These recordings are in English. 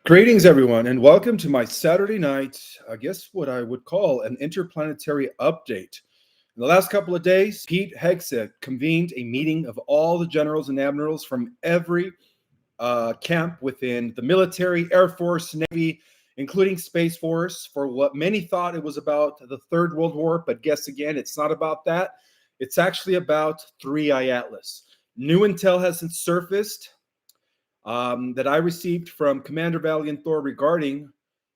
Greetings, everyone, and welcome to my Saturday night, I guess what I would call an interplanetary update. In the last couple of days, Pete Hegseth convened a meeting of all the generals and admirals from every camp within the military, Air Force, Navy, including Space Force, for what many thought it was about the Third World War. But guess again, it's not about that. It's actually about Threei Atlas. New intel hasn't surfaced that I received from Commander Valiant Thor regarding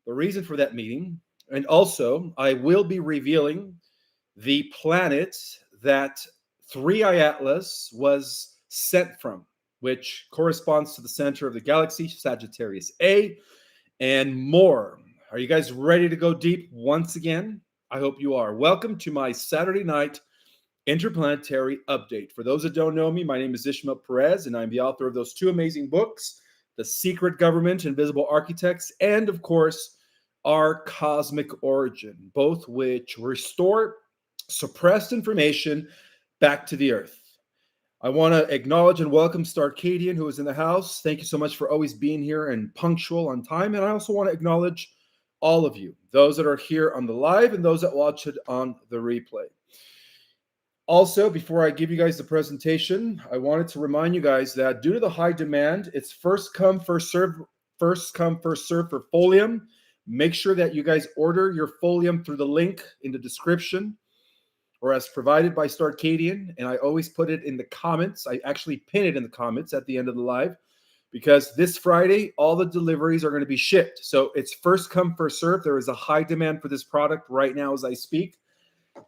the reason for that meeting. And also, I will be revealing the planet that Threei Atlas was sent from, which corresponds to the center of the galaxy, Sagittarius A, and more. Are you guys ready to go deep once again? I hope you are. Welcome to my Saturday night Interplanetary update. For those that don't know me, my name is Ishmael Perez, and I'm the author of those two amazing books, The Secret Government, Invisible Architects, and of course, Our Cosmic Origin, both which restore suppressed information back to the Earth. I want to acknowledge and welcome Starcadian, who is in the house. Thank you so much for always being here and punctual on time. And I also want to acknowledge all of you, those that are here on the live and those that watch it on the replay. Also, before I give you guys the presentation, I wanted to remind you guys that due to the high demand, it's first come, first serve for Folium. Make sure that you guys order your Folium through the link in the description or as provided by Starcadian. And I always put it in the comments. I actually pin it in the comments at the end of the live because this Friday, all the deliveries are going to be shipped. So it's first come, first serve. There is a high demand for this product right now as I speak.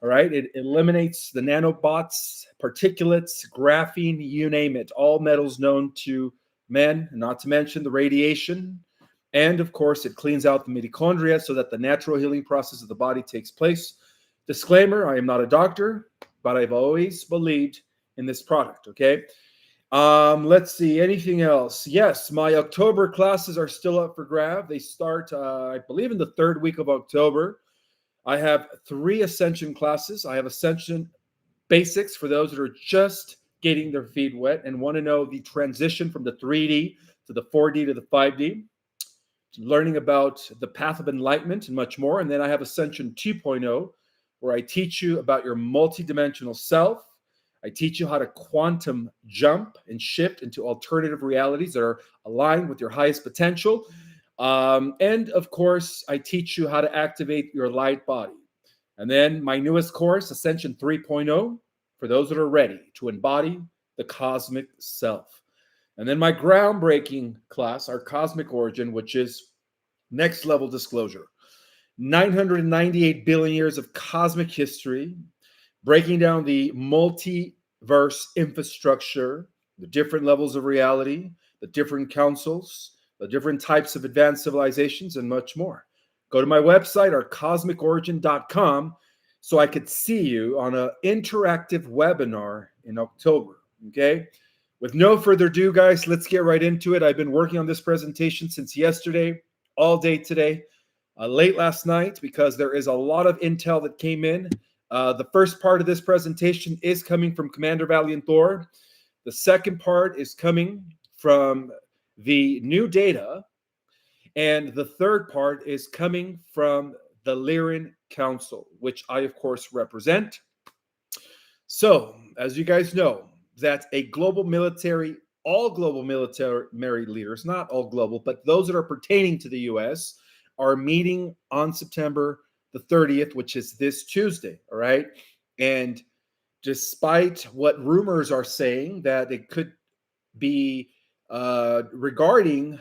All right, it eliminates the nanobots, particulates, graphene, you name it, all metals known to men, not to mention the radiation. And of course, it cleans out the mitochondria so that the natural healing process of the body takes place. Disclaimer, I am not a doctor, but I've always believed in this product, okay? Let's see, anything else? Yes, my October classes are still up for grab. They start, I believe, in the third week of October. I have 3 Ascension classes. I have Ascension Basics for those that are just getting their feet wet and want to know the transition from the 3D to the 4D to the 5D, learning about the path of enlightenment and much more. And then I have Ascension 2.0, where I teach you about your multidimensional self. I teach you how to quantum jump and shift into alternative realities that are aligned with your highest potential. And of course, I teach you how to activate your light body. And then my newest course, Ascension 3.0, for those that are ready to embody the cosmic self. And then my groundbreaking class, our cosmic origin, which is next level disclosure. 998 billion years of cosmic history, breaking down the multiverse infrastructure, the different levels of reality, the different councils, the different types of advanced civilizations, and much more. Go to my website, ourcosmicorigin.com, so I could see you on an interactive webinar in October, okay? With no further ado, guys, let's get right into it. I've been working on this presentation since yesterday, all day today, late last night, because there is a lot of intel that came in. The first part of this presentation is coming from Commander Valiant Thor. The second part is coming from the new data, and the third part is coming from the Lyran Council, which I, of course, represent. So, as you guys know, that a global military, all global military leaders, not all global, but those that are pertaining to the U.S., are meeting on September the 30th, which is this Tuesday, all right? And despite what rumors are saying that it could be regarding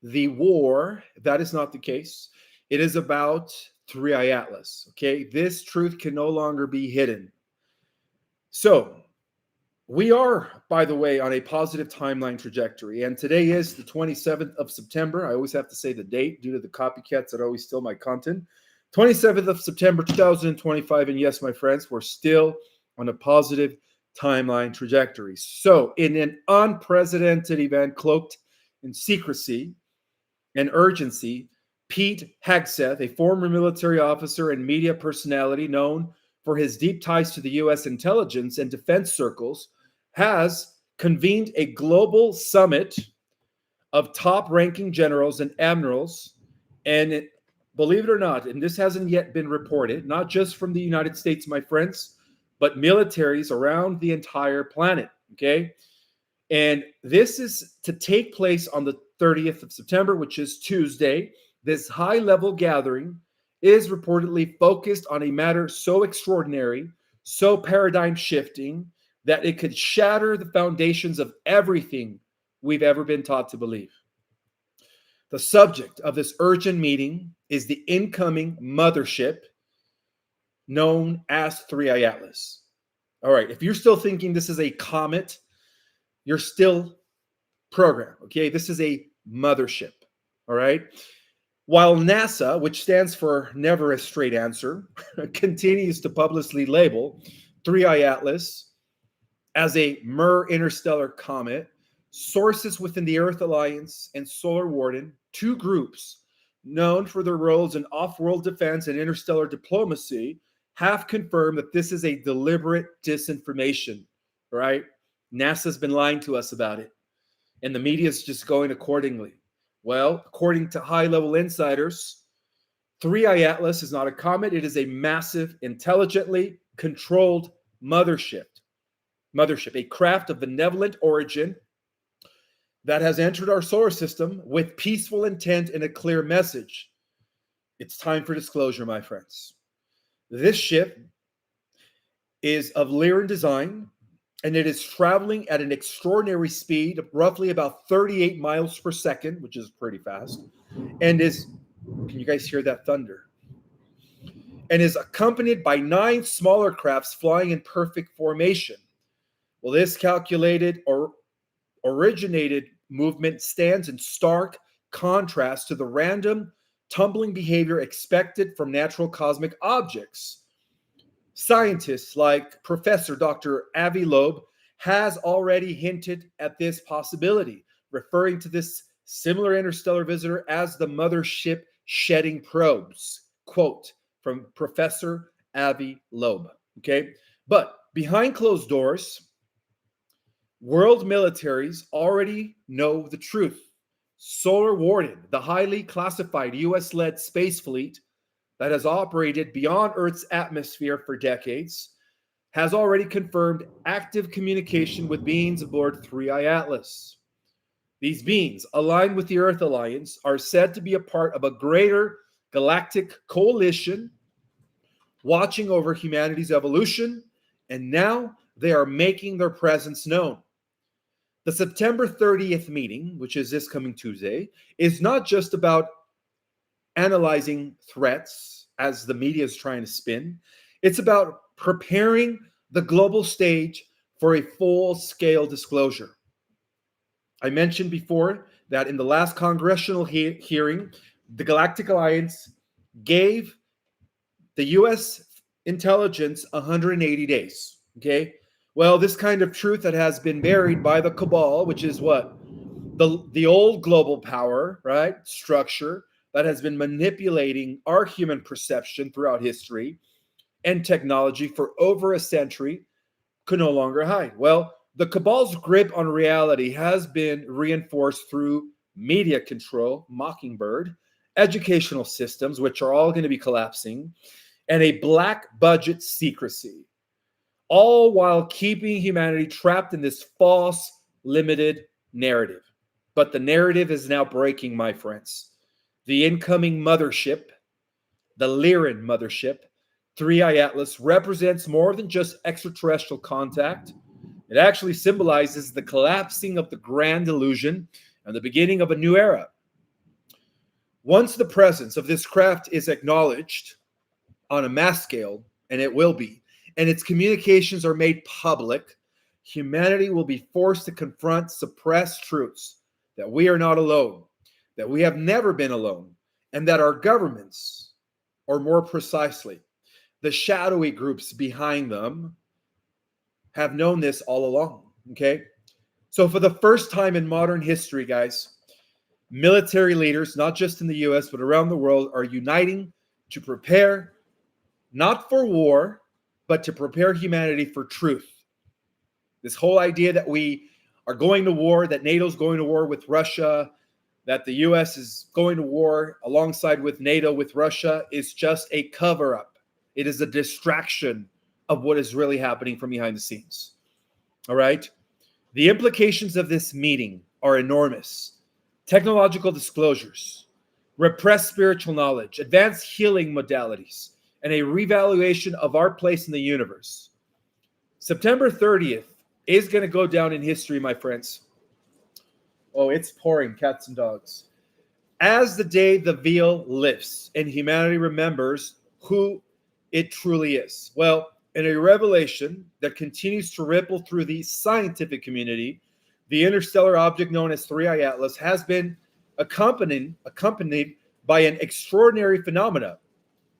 the war, that is not the case. It is about Threei Atlas, okay? This truth can no longer be hidden. So, we are, by the way, on a positive timeline trajectory, and today is the 27th of September. I always have to say the date due to the copycats that always steal my content. 27th of September, 2025, and yes, my friends, we're still on a positive timeline trajectory. So, in an unprecedented event cloaked in secrecy and urgency, Pete Hegseth, a former military officer and media personality known for his deep ties to the U.S. intelligence and defense circles, has convened a global summit of top-ranking generals and admirals, and believe it or not, and this hasn't yet been reported, not just from the United States, my friends, but militaries around the entire planet, okay? And this is to take place on the 30th of September, which is Tuesday. This high-level gathering is reportedly focused on a matter so extraordinary, so paradigm-shifting, that it could shatter the foundations of everything we've ever been taught to believe. The subject of this urgent meeting is the incoming mothership known as Threei Atlas. All right, if you're still thinking this is a comet, you're still programmed, okay? This is a mothership, all right? While NASA, which stands for Never a Straight Answer, continues to publicly label Threei Atlas as a mere interstellar comet, sources within the Earth Alliance and Solar Warden, two groups known for their roles in off-world defense and interstellar diplomacy, have confirmed that this is a deliberate disinformation, right? NASA's been lying to us about it, and the media is just going accordingly. Well, according to high-level insiders, Threei Atlas is not a comet. It is a massive, intelligently controlled mothership, a craft of benevolent origin that has entered our solar system with peaceful intent and a clear message. It's time for disclosure, my friends. This ship is of Lyran design, and it is traveling at an extraordinary speed of roughly about 38 miles per second, which is pretty fast, and is, can you guys hear that thunder? And is accompanied by 9 smaller crafts flying in perfect formation. Well, this calculated or originated movement stands in stark contrast to the random tumbling behavior expected from natural cosmic objects. Scientists like Professor Dr. Avi Loeb has already hinted at this possibility, referring to this similar interstellar visitor as the mothership shedding probes. Quote from Professor Avi Loeb. Okay, but behind closed doors, world militaries already know the truth. Solar Warden, the highly classified US-led space fleet that has operated beyond Earth's atmosphere for decades, has already confirmed active communication with beings aboard Threei Atlas. These beings, aligned with the Earth Alliance, are said to be a part of a greater galactic coalition watching over humanity's evolution, and now they are making their presence known. The September 30th meeting, which is this coming Tuesday, is not just about analyzing threats, as the media is trying to spin. It's about preparing the global stage for a full-scale disclosure. I mentioned before that in the last congressional hearing, the Galactic Alliance gave the U.S. intelligence 180 days, okay? Well, this kind of truth that has been buried by the cabal, which is what? The old global power, right, structure that has been manipulating our human perception throughout history and technology for over a century, could no longer hide. Well, the cabal's grip on reality has been reinforced through media control, Mockingbird, educational systems, which are all going to be collapsing, and a black budget secrecy, all while keeping humanity trapped in this false, limited narrative. But the narrative is now breaking, my friends. The incoming mothership, the Lyran mothership, Threei Atlas, represents more than just extraterrestrial contact. It actually symbolizes the collapsing of the grand illusion and the beginning of a new era. Once the presence of this craft is acknowledged on a mass scale, and it will be, and its communications are made public, humanity will be forced to confront suppressed truths that we are not alone, that we have never been alone, and that our governments, or more precisely, the shadowy groups behind them, have known this all along, okay? So for the first time in modern history, guys, military leaders, not just in the US, but around the world, are uniting to prepare, not for war, but to prepare humanity for truth. This whole idea that we are going to war, that NATO's going to war with Russia, that the U.S. is going to war alongside with NATO, with Russia, is just a cover-up. It is a distraction of what is really happening from behind the scenes. All right? The implications of this meeting are enormous. Technological disclosures, repressed spiritual knowledge, advanced healing modalities, and a revaluation of our place in the universe. September 30th is going to go down in history, my friends. Oh, it's pouring, cats and dogs. As the day the veil lifts and humanity remembers who it truly is. Well, in a revelation that continues to ripple through the scientific community, the interstellar object known as Threei Atlas has been accompanied by an extraordinary phenomena.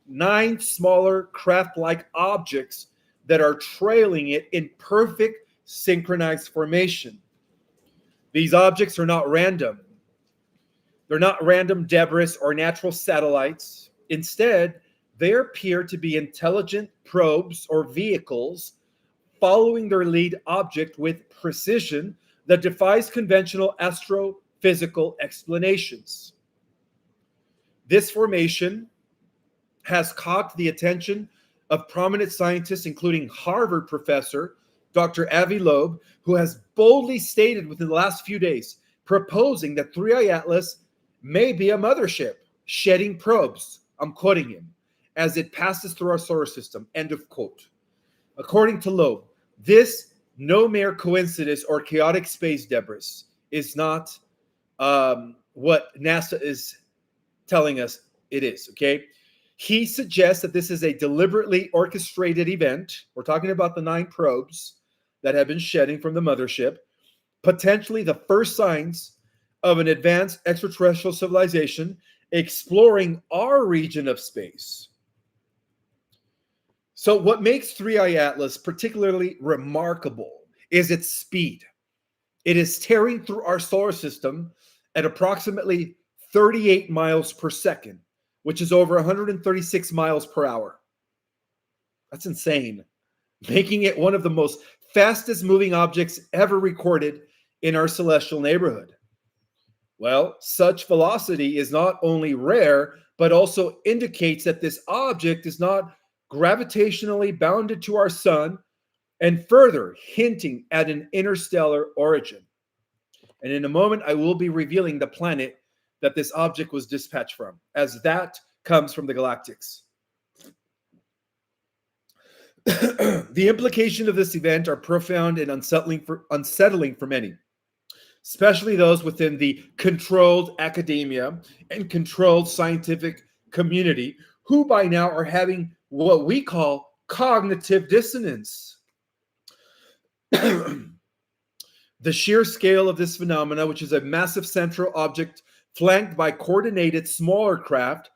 9 smaller craft-like objects that are trailing it in perfect synchronized formation. These objects are not random. They're not random debris or natural satellites. Instead, they appear to be intelligent probes or vehicles following their lead object with precision that defies conventional astrophysical explanations. This formation has caught the attention of prominent scientists, including Harvard professor Dr. Avi Loeb, who has boldly stated within the last few days, proposing that Threei Atlas may be a mothership shedding probes, I'm quoting him, as it passes through our solar system, end of quote. According to Loeb, this no mere coincidence or chaotic space debris is not what NASA is telling us it is, okay? He suggests that this is a deliberately orchestrated event. We're talking about the 9 probes that have been shedding from the mothership, potentially the first signs of an advanced extraterrestrial civilization exploring our region of space. So what makes Threei Atlas particularly remarkable is its speed. It is tearing through our solar system at approximately 38 miles per second, which is over 136 miles per hour. That's insane, making it one of the most fastest moving objects ever recorded in our celestial neighborhood. Well, such velocity is not only rare, but also indicates that this object is not gravitationally bounded to our sun, and further hinting at an interstellar origin. And in a moment, I will be revealing the planet that this object was dispatched from, as that comes from the Galactics. The implications of this event are profound and unsettling for many, especially those within the controlled academia and controlled scientific community, who by now are having what we call cognitive dissonance. The sheer scale of this phenomena, which is a massive central object flanked by coordinated smaller craft,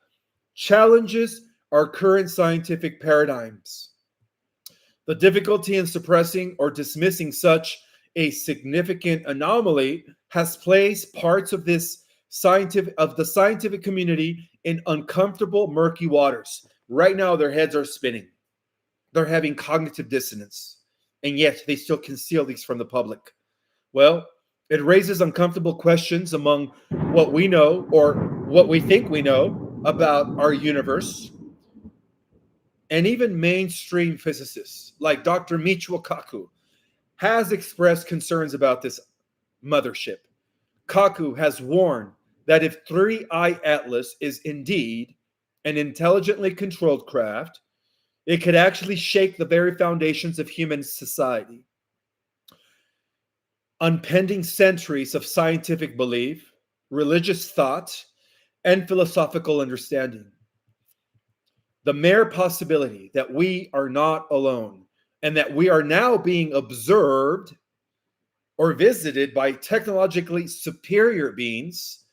challenges our current scientific paradigms. The difficulty in suppressing or dismissing such a significant anomaly has placed parts of the scientific community in uncomfortable, murky waters. Right now, their heads are spinning. They're having cognitive dissonance, and yet they still conceal these from the public. Well, it raises uncomfortable questions among what we know or what we think we know about our universe. And even mainstream physicists like Dr. Michio Kaku has expressed concerns about this mothership. Kaku has warned that if Threei Atlas is indeed an intelligently controlled craft, it could actually shake the very foundations of human society. Unpending centuries of scientific belief, religious thought, and philosophical understanding. The mere possibility that we are not alone and that we are now being observed or visited by technologically superior beings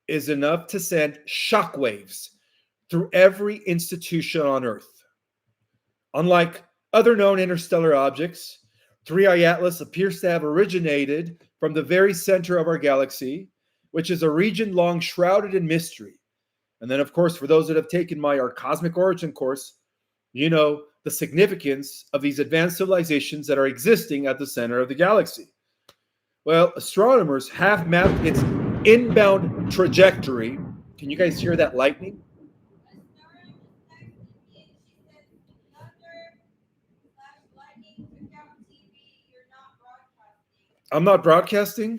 is enough to send shockwaves through every institution on Earth. Unlike other known interstellar objects, Threei Atlas appears to have originated from the very center of our galaxy, which is a region long shrouded in mystery. And then, of course, for those that have taken our cosmic origin course, you know the significance of these advanced civilizations that are existing at the center of the galaxy. Well, astronomers have mapped its inbound trajectory. Can you guys hear that lightning? I'm not broadcasting.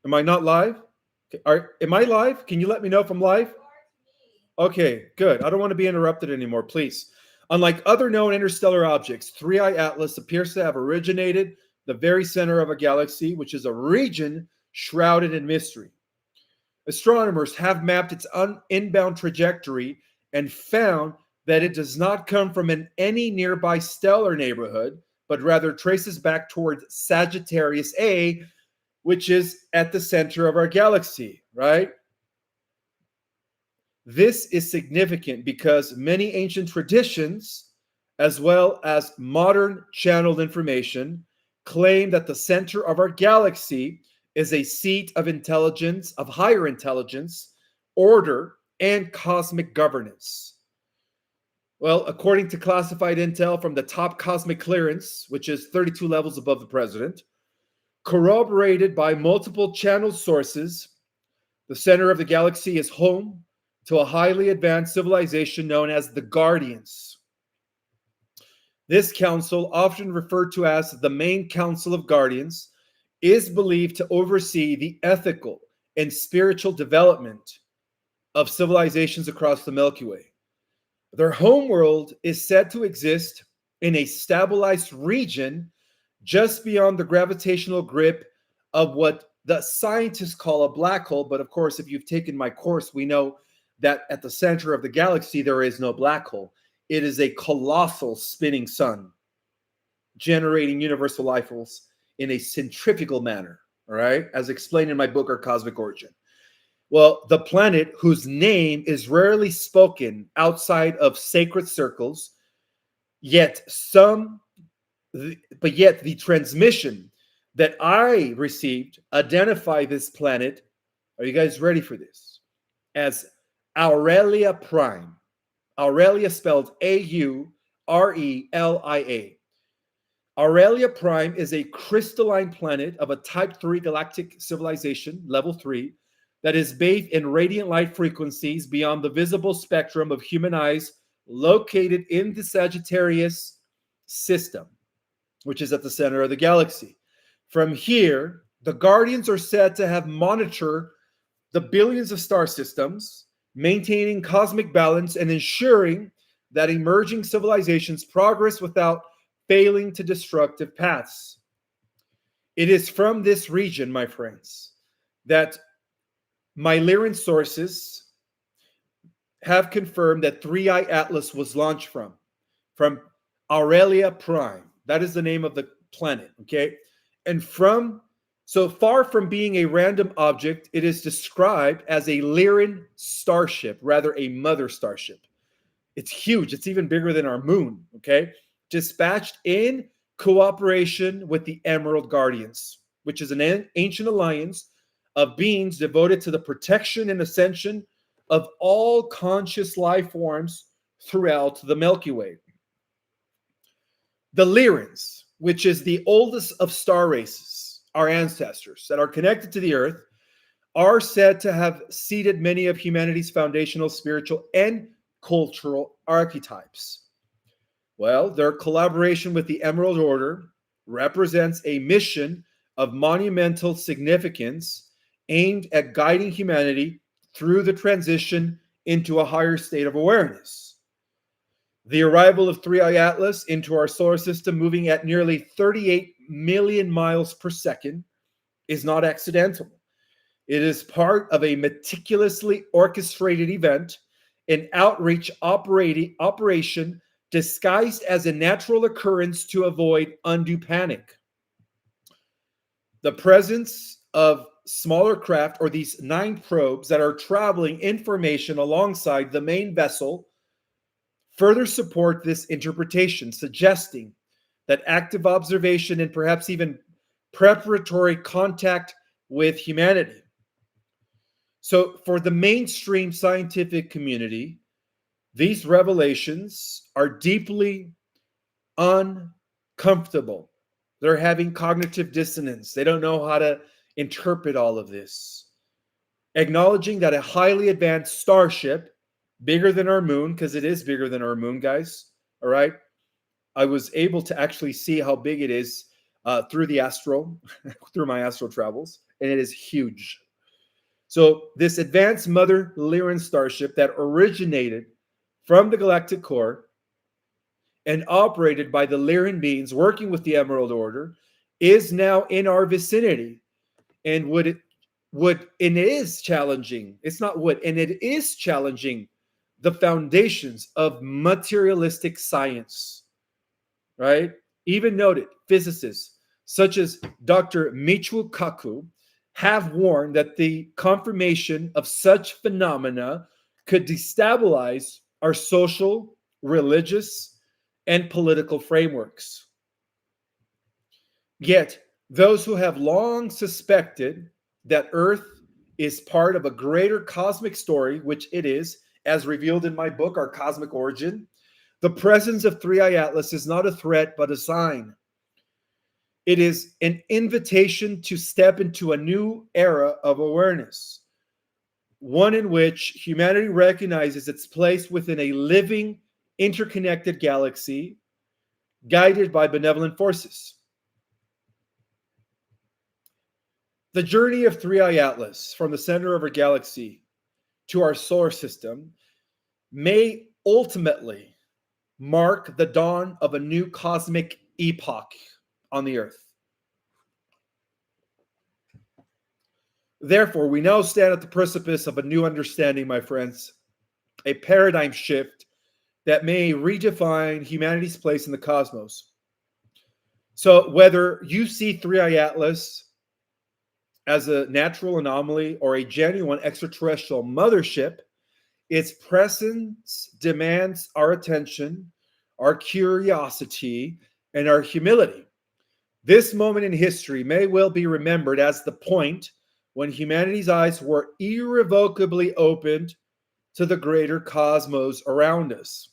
Am I not live? Am I live? Can you let me know if I'm live? Okay, good. I don't want to be interrupted anymore, please. Unlike other known interstellar objects, Threei Atlas appears to have originated the very center of a galaxy, which is a region shrouded in mystery. Astronomers have mapped its inbound trajectory and found that it does not come from any nearby stellar neighborhood, but rather traces back towards Sagittarius A, which is at the center of our galaxy, right? This is significant because many ancient traditions, as well as modern channeled information, claim that the center of our galaxy is a seat of intelligence, of higher intelligence, order, and cosmic governance. Well, according to classified intel from the top cosmic clearance, which is 32 levels above the president, corroborated by multiple channeled sources, the center of the galaxy is home to a highly advanced civilization known as the Guardians. This council, often referred to as the main council of Guardians, is believed to oversee the ethical and spiritual development of civilizations across the Milky Way. Their homeworld is said to exist in a stabilized region just beyond the gravitational grip of what the scientists call a black hole. But of course, if you've taken my course, we know that at the center of the galaxy, there is no black hole. It is a colossal spinning sun, generating universal life force in a centrifugal manner, all right, as explained in my book, Our Cosmic Origin. Well, the planet, whose name is rarely spoken outside of sacred circles, yet the transmission that I received identify this planet, are you guys ready for this, as Aurelia Prime. Aurelia spelled Aurelia. Aurelia Prime is a crystalline planet of a Type 3 galactic civilization, level 3, that is bathed in radiant light frequencies beyond the visible spectrum of human eyes, located in the Sagittarius system, which is at the center of the galaxy. From here, the Guardians are said to have monitored the billions of star systems, maintaining cosmic balance and ensuring that emerging civilizations progress without failing to destructive paths. It is from this region, my friends, that my Lyran sources have confirmed that Threei Atlas was launched from Aurelia Prime. That is the name of the planet, okay? And so far from being a random object, it is described as a Lyran starship, rather a mother starship. It's huge. It's even bigger than our moon, okay? Dispatched in cooperation with the Emerald Guardians, which is an ancient alliance of beings devoted to the protection and ascension of all conscious life forms throughout the Milky Way. The Lyrans, which is the oldest of star races, our ancestors that are connected to the Earth, are said to have seeded many of humanity's foundational spiritual and cultural archetypes. Well, their collaboration with the Emerald Order represents a mission of monumental significance aimed at guiding humanity through the transition into a higher state of awareness. The arrival of Threei Atlas into our solar system, moving at nearly 38 million miles per second, is not accidental. It is part of a meticulously orchestrated event, an outreach operation disguised as a natural occurrence to avoid undue panic. The presence of smaller craft, or these 9 probes that are traveling information alongside the main vessel, further support this interpretation, suggesting that active observation and perhaps even preparatory contact with humanity. So for the mainstream scientific community, these revelations are deeply uncomfortable. They're having cognitive dissonance. They don't know how to interpret all of this, acknowledging that a highly advanced starship, bigger than our moon, because it is bigger than our moon, guys, all right? I was able to actually see how big it is through the astral, through my astral travels, and it is huge. So this advanced mother Lyran starship that originated from the galactic core and operated by the Lyran beings working with the Emerald Order is now in our vicinity, and and it is challenging. It's not would, and it is challenging the foundations of materialistic science, right? Even noted physicists such as Dr. Michio Kaku have warned that the confirmation of such phenomena could destabilize our social, religious, and political frameworks. Yet, those who have long suspected that Earth is part of a greater cosmic story, which it is, as revealed in my book, Our Cosmic Origin, the presence of Threei Atlas is not a threat, but a sign. It is an invitation to step into a new era of awareness, one in which humanity recognizes its place within a living, interconnected galaxy guided by benevolent forces. The journey of Threei Atlas from the center of our galaxy to our solar system may ultimately mark the dawn of a new cosmic epoch on the Earth. Therefore, we now stand at the precipice of a new understanding, my friends, a paradigm shift that may redefine humanity's place in the cosmos. So whether you see Threei Atlas as a natural anomaly or a genuine extraterrestrial mothership, its presence demands our attention, our curiosity, and our humility. This moment in history may well be remembered as the point when humanity's eyes were irrevocably opened to the greater cosmos around us.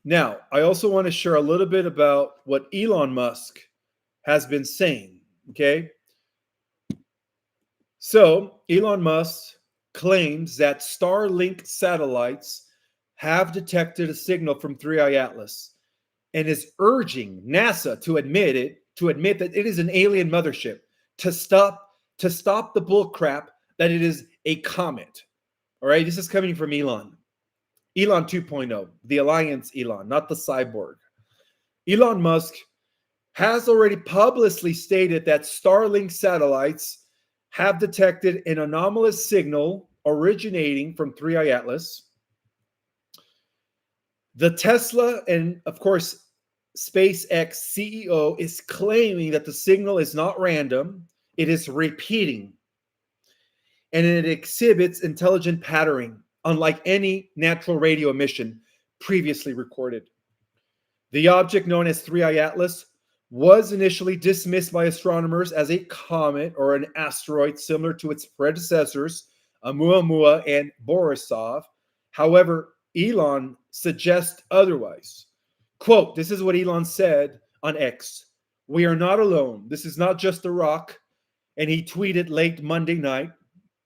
Now, I also want to share a little bit about what Elon Musk has been saying, okay? So, Elon Musk claims that Starlink satellites have detected a signal from Threei Atlas and is urging NASA to admit that it is an alien mothership, to stop the bull crap that it is a comet. All right, this is coming from Elon 2.0, the Alliance Elon, not the cyborg. Elon Musk has already publicly stated that Starlink satellites have detected an anomalous signal originating from Threei Atlas. The Tesla and, of course, SpaceX CEO is claiming that the signal is not random, it is repeating, and it exhibits intelligent patterning, unlike any natural radio emission previously recorded. The object known as Threei Atlas was initially dismissed by astronomers as a comet or an asteroid similar to its predecessors, Oumuamua and Borisov. However, Elon suggests otherwise. Quote, this is what Elon said on X. "We are not alone. This is not just a rock." And he tweeted late Monday night,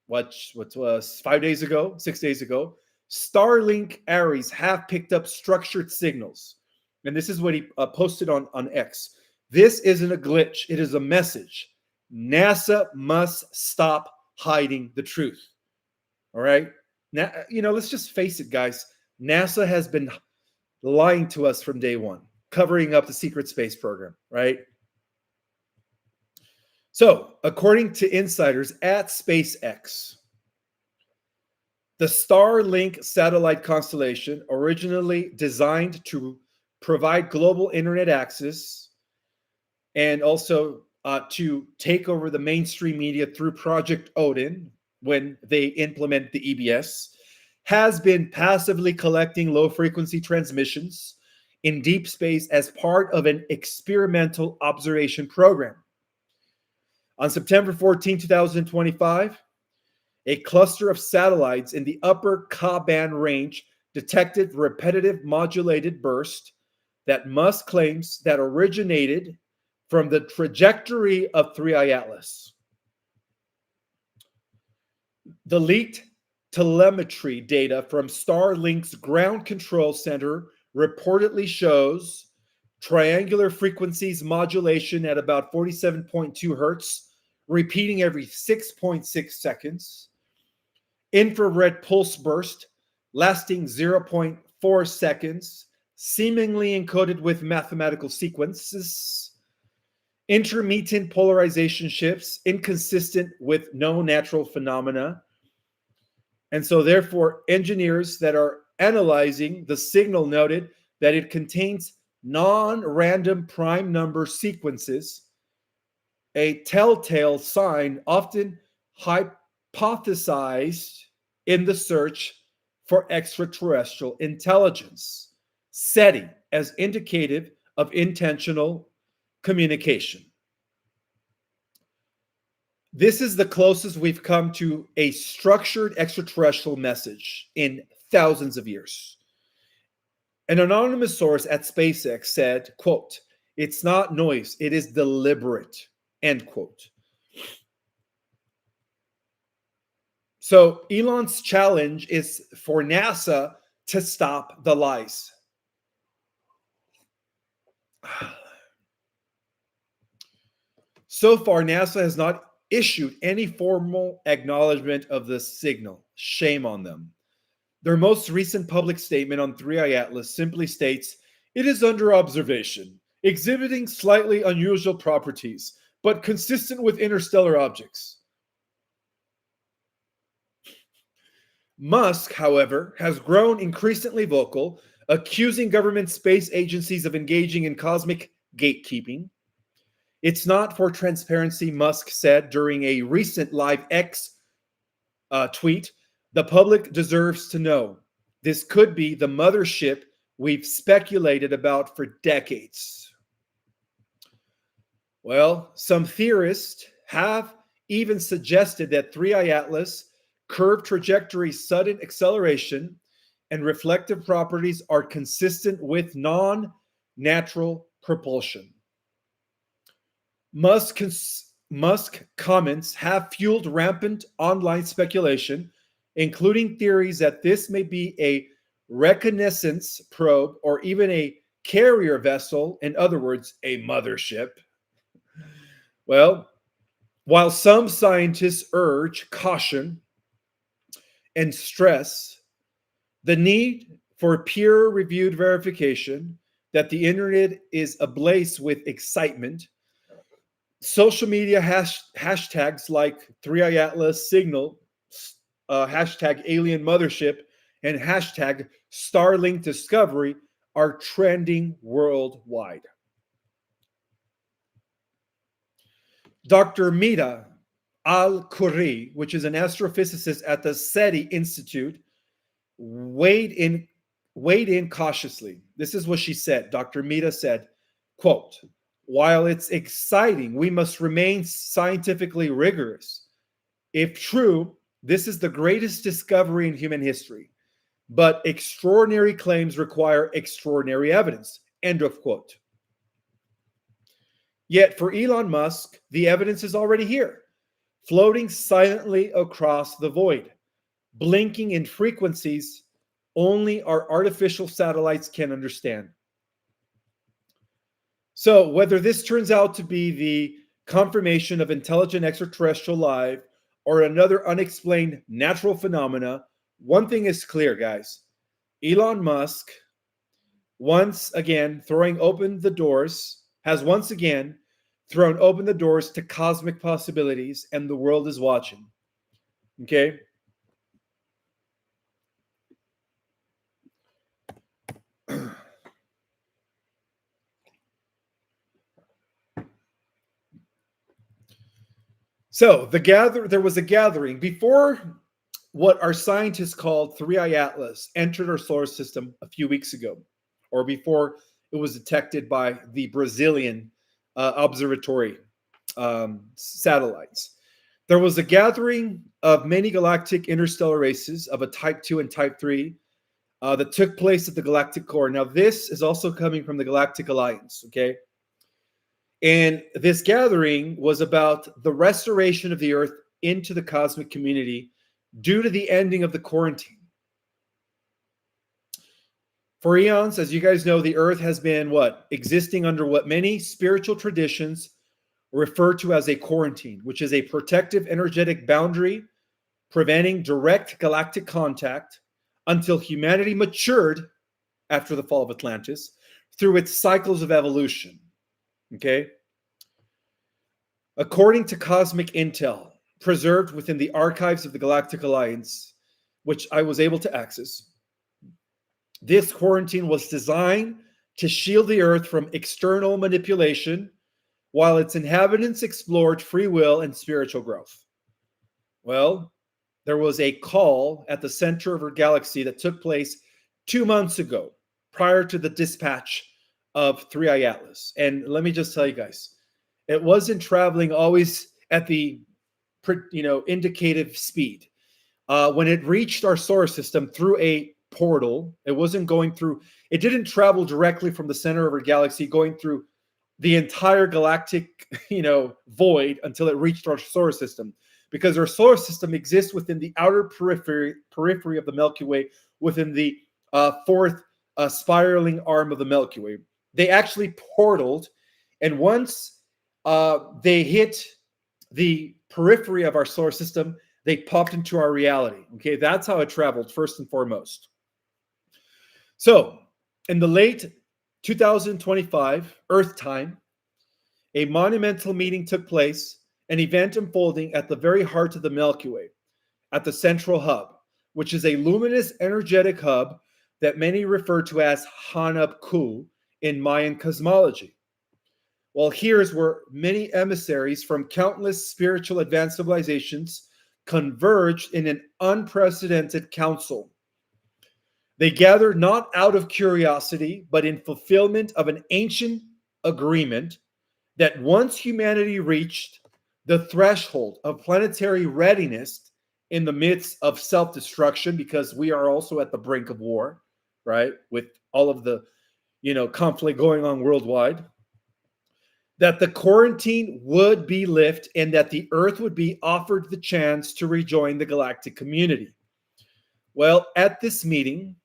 what was 5 days ago, 6 days ago, Starlink arrays have picked up structured signals. And this is what he posted on X. This isn't a glitch. It is a message. NASA must stop hiding the truth. All right? Now, let's just face it, guys. NASA has been lying to us from day one, covering up the secret space program, right? So, according to insiders at SpaceX, the Starlink satellite constellation, originally designed to provide global internet access and also to take over the mainstream media through Project Odin when they implement the EBS, has been passively collecting low-frequency transmissions in deep space as part of an experimental observation program. On September 14, 2025, a cluster of satellites in the upper Ka-band range detected repetitive modulated bursts that Musk claims that originated from the trajectory of Threei Atlas. The leaked telemetry data from Starlink's ground control center reportedly shows triangular frequencies modulation at about 47.2 hertz, repeating every 6.6 seconds, infrared pulse burst lasting 0.4 seconds, seemingly encoded with mathematical sequences, intermittent polarization shifts inconsistent with no natural phenomena. And so therefore, engineers that are analyzing the signal noted that it contains non-random prime number sequences, a telltale sign often hypothesized in the search for extraterrestrial intelligence, SETI as indicative of intentional communication. This is the closest we've come to a structured extraterrestrial message in thousands of years. An anonymous source at SpaceX said, quote, "It's not noise, it is deliberate," end quote. So Elon's challenge is for NASA to stop the lies. So far, NASA has not issued any formal acknowledgement of the signal. Shame on them. Their most recent public statement on Threei Atlas simply states, "It is under observation, exhibiting slightly unusual properties, but consistent with interstellar objects." Musk, however, has grown increasingly vocal, accusing government space agencies of engaging in cosmic gatekeeping. "It's not for transparency," Musk said during a recent live X tweet. "The public deserves to know. This could be the mothership we've speculated about for decades." Well, some theorists have even suggested that Threei Atlas curved trajectory, sudden acceleration, and reflective properties are consistent with non-natural propulsion. Musk comments have fueled rampant online speculation, including theories that this may be a reconnaissance probe or even a carrier vessel, in other words, a mothership. Well, while some scientists urge caution and stress the need for peer-reviewed verification that the internet is ablaze with excitement, social media hashtags like Threei Atlas signal, hashtag alien mothership, and hashtag Starlink discovery are trending worldwide. Dr. Mida Al-Khoury, which is an astrophysicist at the SETI Institute, weighed in cautiously. This is what she said. Dr. Mida said, quote, "While it's exciting, we must remain scientifically rigorous. If true, this is the greatest discovery in human history. But extraordinary claims require extraordinary evidence." End of quote. Yet for Elon Musk, the evidence is already here, floating silently across the void, blinking in frequencies only our artificial satellites can understand. So whether this turns out to be the confirmation of intelligent extraterrestrial life or another unexplained natural phenomena, one thing is clear, guys. Elon Musk has once again thrown open the doors to cosmic possibilities, and the world is watching. Okay? So there was a gathering before what our scientists called Threei Atlas entered our solar system a few weeks ago, or before it was detected by the Brazilian observatory satellites. There was a gathering of many galactic interstellar races of a Type 2 and Type 3 that took place at the galactic core. Now, this is also coming from the Galactic Alliance, okay? And this gathering was about the restoration of the Earth into the cosmic community due to the ending of the quarantine. For eons, as you guys know, the Earth has been existing under what many spiritual traditions refer to as a quarantine, which is a protective energetic boundary preventing direct galactic contact until humanity matured after the fall of Atlantis through its cycles of evolution. Okay? According to cosmic intel preserved within the archives of the Galactic Alliance, which I was able to access, this quarantine was designed to shield the Earth from external manipulation while its inhabitants explored free will and spiritual growth. Well, there was a call at the center of our galaxy that took place 2 months ago, prior to the dispatch of Threei Atlas. And let me just tell you guys, it wasn't traveling always at the indicative speed. When it reached our solar system through a portal, it didn't travel directly from the center of our galaxy, going through the entire galactic, void until it reached our solar system. Because our solar system exists within the outer periphery of the Milky Way, within the fourth spiraling arm of the Milky Way. They actually portaled, and once they hit the periphery of our solar system, they popped into our reality. Okay, that's how it traveled, first and foremost. So, in the late 2025 Earth time, a monumental meeting took place, an event unfolding at the very heart of the Milky Way, at the central hub, which is a luminous energetic hub that many refer to as Hanab-Ku in Mayan cosmology. Well, here's where many emissaries from countless spiritual advanced civilizations converged in an unprecedented council. They gathered not out of curiosity, but in fulfillment of an ancient agreement that once humanity reached the threshold of planetary readiness in the midst of self-destruction, because we are also at the brink of war, right? With all of the, conflict going on worldwide, that the quarantine would be lifted and that the Earth would be offered the chance to rejoin the galactic community. Well, at this meeting,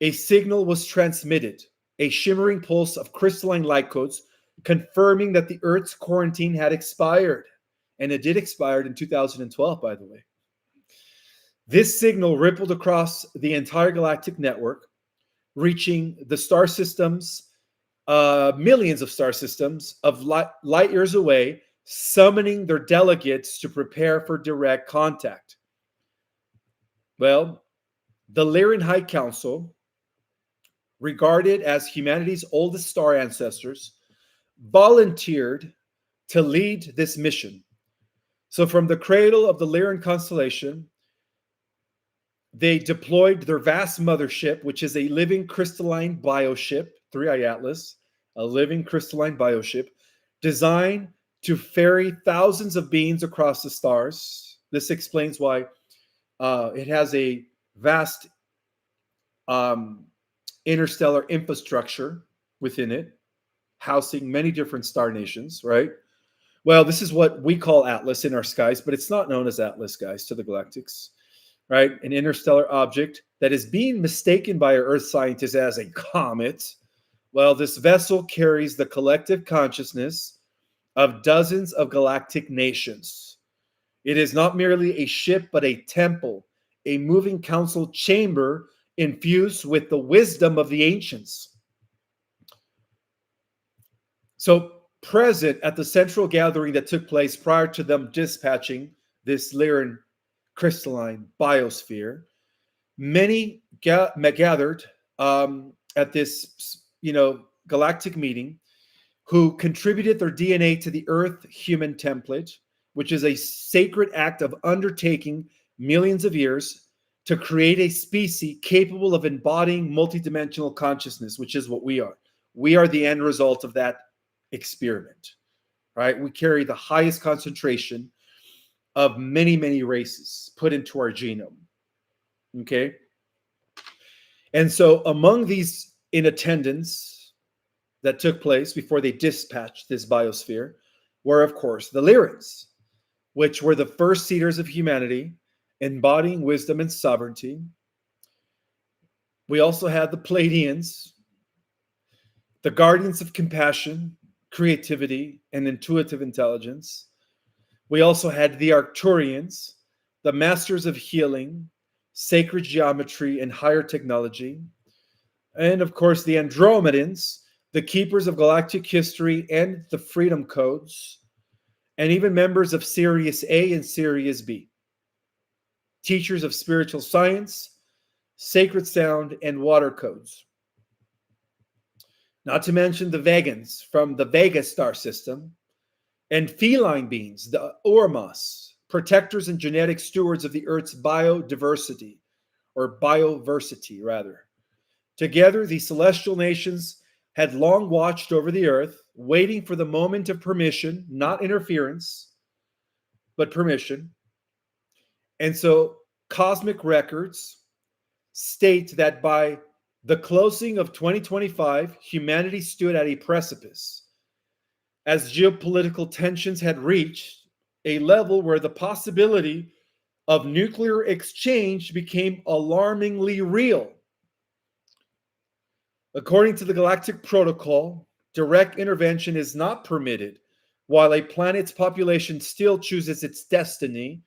a signal was transmitted, a shimmering pulse of crystalline light codes confirming that the Earth's quarantine had expired. And it did expire in 2012, by the way. This signal rippled across the entire galactic network, reaching the star systems, millions of star systems of light years away, summoning their delegates to prepare for direct contact. Well, the Lyran High Council, regarded as humanity's oldest star ancestors, volunteered to lead this mission. So from the cradle of the Lyran constellation, they deployed their vast mothership, which is a living crystalline bioship, Threei Atlas, a living crystalline bioship, designed to ferry thousands of beings across the stars. This explains why it has a vast interstellar infrastructure within it, housing many different star nations, right? Well, this is what we call Atlas in our skies, but it's not known as Atlas, guys, to the Galactics, right? An interstellar object that is being mistaken by our Earth scientists as a comet. Well, this vessel carries the collective consciousness of dozens of galactic nations. It is not merely a ship, but a temple, a moving council chamber infused with the wisdom of the ancients. So, present at the central gathering that took place prior to them dispatching this Lyran crystalline biosphere, many gathered at this, galactic meeting, who contributed their DNA to the Earth human template, which is a sacred act of undertaking millions of years to create a species capable of embodying multidimensional consciousness, which is what we are. We are the end result of that experiment, right? We carry the highest concentration of many, many races put into our genome, okay? And so among these in attendance that took place before they dispatched this biosphere were, of course, the Lyrans, which were the first seeders of humanity, embodying wisdom and sovereignty. We also had the Pleiadians, the guardians of compassion, creativity, and intuitive intelligence. We also had the Arcturians, the masters of healing, sacred geometry, and higher technology. And of course, the Andromedans, the keepers of galactic history and the freedom codes, and even members of Sirius A and Sirius B, teachers of spiritual science, sacred sound, and water codes. Not to mention the Vegans from the Vega star system, and feline beings, the Ormas, protectors and genetic stewards of the Earth's biodiversity, or bioversity, rather. Together, these celestial nations had long watched over the Earth, waiting for the moment of permission, not interference, but permission. And so, cosmic records state that by the closing of 2025, humanity stood at a precipice, as geopolitical tensions had reached a level where the possibility of nuclear exchange became alarmingly real. According to the Galactic Protocol, direct intervention is not permitted while a planet's population still chooses its destiny,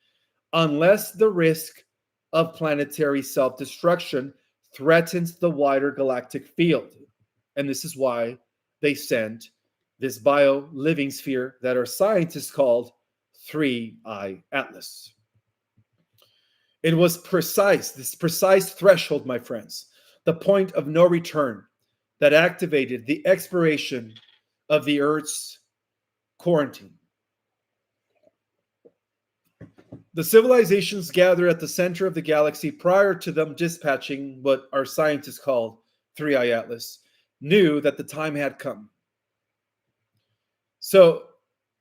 unless the risk of planetary self-destruction threatens the wider galactic field. And this is why they sent this bio-living sphere that our scientists called Threei Atlas. It was this precise threshold, my friends, the point of no return, that activated the expiration of the Earth's quarantine. The civilizations gathered at the center of the galaxy prior to them dispatching what our scientists call Threei Atlas knew that the time had come. So,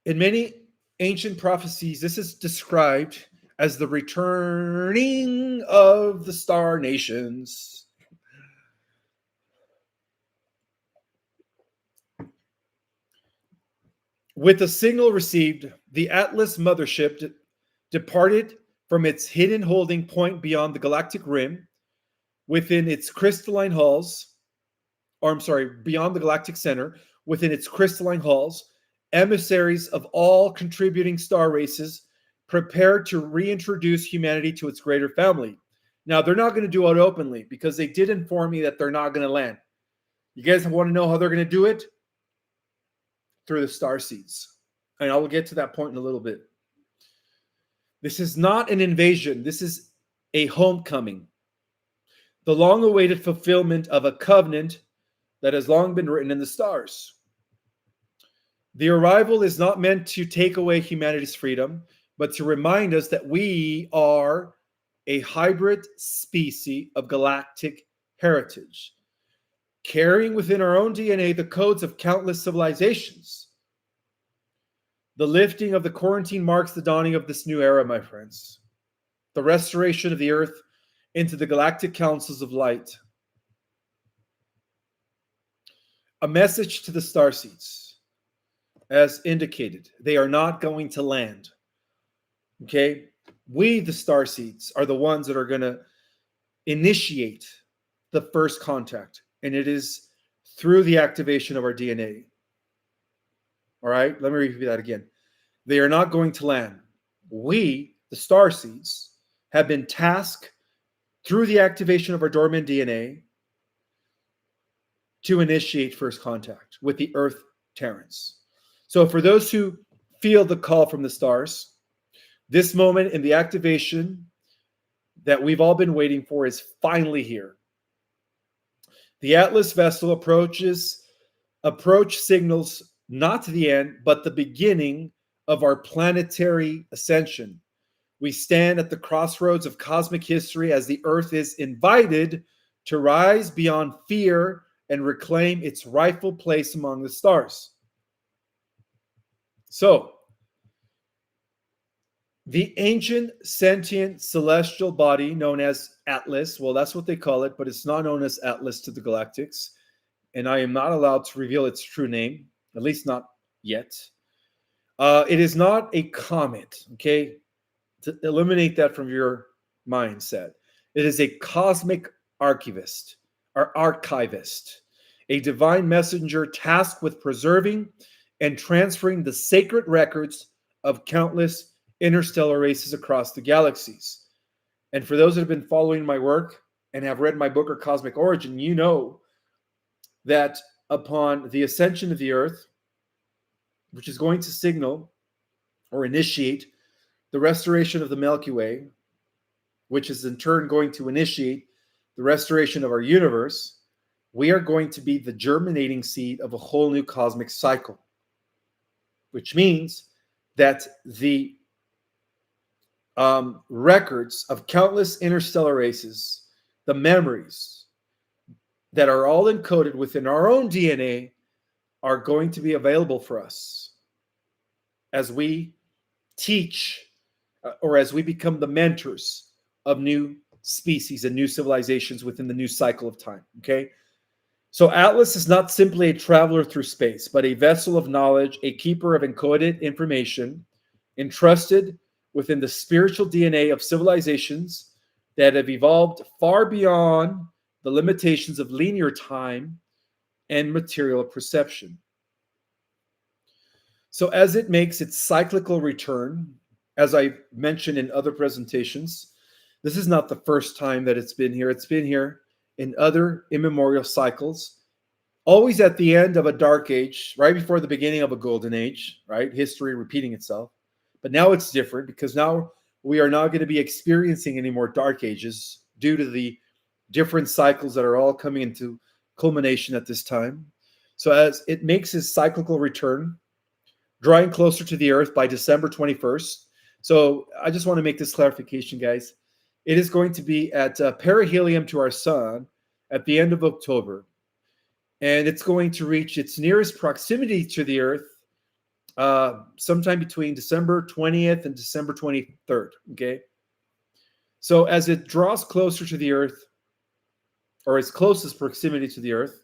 in many ancient prophecies, this is described as the returning of the star nations. With a signal received, the Atlas mothership departed from its hidden holding point beyond the galactic rim within its crystalline halls, beyond the galactic center, within its crystalline halls, emissaries of all contributing star races prepared to reintroduce humanity to its greater family. Now, they're not going to do it openly because they did inform me that they're not going to land. You guys want to know how they're going to do it? Through the starseeds. And I will get to that point in a little bit. This is not an invasion. This is a homecoming. The long-awaited fulfillment of a covenant that has long been written in the stars. The arrival is not meant to take away humanity's freedom, but to remind us that we are a hybrid species of galactic heritage, carrying within our own DNA the codes of countless civilizations. The lifting of the quarantine marks the dawning of this new era, my friends. The restoration of the Earth into the galactic councils of light. A message to the starseeds. As indicated, they are not going to land. Okay? We, the starseeds, are the ones that are going to initiate the first contact. And it is through the activation of our DNA. All right? Let me repeat that again. They are not going to land. We, the starseeds, have been tasked through the activation of our dormant DNA to initiate first contact with the Earth Terrans. So for those who feel the call from the stars, this moment in the activation that we've all been waiting for is finally here. The Atlas vessel approach signals not the end, but the beginning of our planetary ascension. We stand at the crossroads of cosmic history as the Earth is invited to rise beyond fear and reclaim its rightful place among the stars. So, the ancient sentient celestial body known as Atlas, well, that's what they call it, but it's not known as Atlas to the galactics, and I am not allowed to reveal its true name, at least not yet. It is not a comet, okay? To eliminate that from your mindset. It is a cosmic archivist, or archivist, a divine messenger tasked with preserving and transferring the sacred records of countless interstellar races across the galaxies. And for those that have been following my work and have read my book, or Cosmic Origin, you know that upon the ascension of the Earth, which is going to signal or initiate the restoration of the Milky Way, which is in turn going to initiate the restoration of our universe, we are going to be the germinating seed of a whole new cosmic cycle, which means that the records of countless interstellar races, the memories that are all encoded within our own DNA, are going to be available for us as we teach or as we become the mentors of new species and new civilizations within the new cycle of time. Okay. So Atlas is not simply a traveler through space, but a vessel of knowledge, a keeper of encoded information entrusted within the spiritual DNA of civilizations that have evolved far beyond the limitations of linear time and material perception. So as it makes its cyclical return, as I mentioned in other presentations, this is not the first time that it's been here. It's been here in other immemorial cycles, always at the end of a dark age, right before the beginning of a golden age, right? History repeating itself. But now it's different because now we are not going to be experiencing any more dark ages due to the different cycles that are all coming into culmination at this time. So as it makes its cyclical return, drawing closer to the Earth by December 21st. So I just want to make this clarification, guys. It is going to be at perihelion to our sun at the end of October. And it's going to reach its nearest proximity to the Earth sometime between December 20th and December 23rd, okay? So as it draws closer to the Earth, or its closest proximity to the Earth,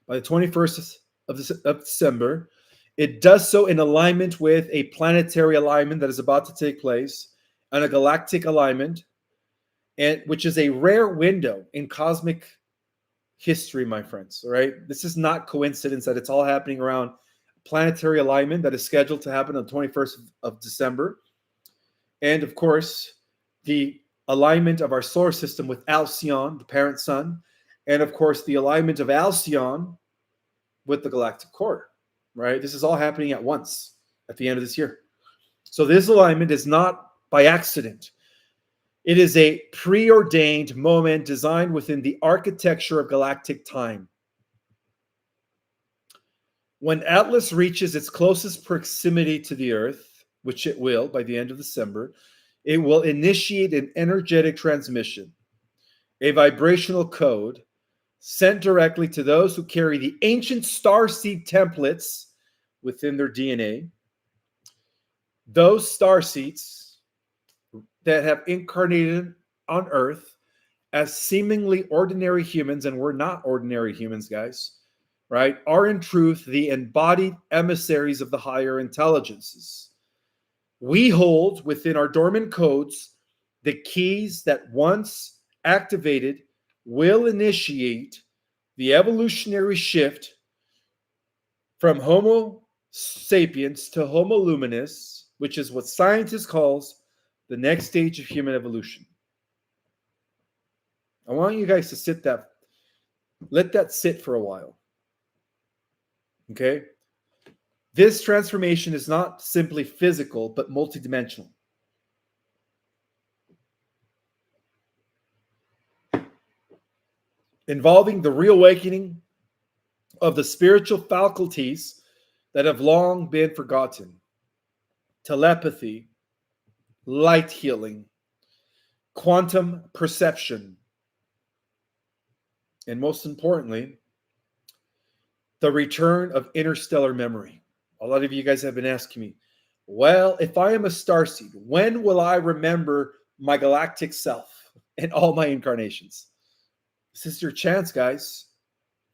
by the 21st of December, it does so in alignment with a planetary alignment that is about to take place, and a galactic alignment, and which is a rare window in cosmic history, my friends. All right, this is not coincidence that it's all happening around planetary alignment that is scheduled to happen on the 21st of December, and of course the alignment of our solar system with Alcyon, the parent sun, and of course the alignment of Alcyon with the galactic core. Right, this is all happening at once at the end of this year. So this alignment is not by accident. It is a preordained moment designed within the architecture of galactic time. When Atlas reaches its closest proximity to the Earth, which it will by the end of December, it will initiate an energetic transmission, a vibrational code sent directly to those who carry the ancient starseed templates within their DNA. Those starseeds that have incarnated on Earth as seemingly ordinary humans, and we're not ordinary humans, guys, right, are in truth the embodied emissaries of the higher intelligences. We hold within our dormant codes the keys that once activated will initiate the evolutionary shift from Homo sapiens to Homo luminous, which is what scientists calls the next stage of human evolution. I want you guys to let that sit for a while. Okay? This transformation is not simply physical, but multidimensional. Involving the reawakening of the spiritual faculties that have long been forgotten. Telepathy, light healing, quantum perception, and most importantly, the return of interstellar memory. A lot of you guys have been asking me, well, if I am a starseed, when will I remember my galactic self and all my incarnations? This is your chance, guys.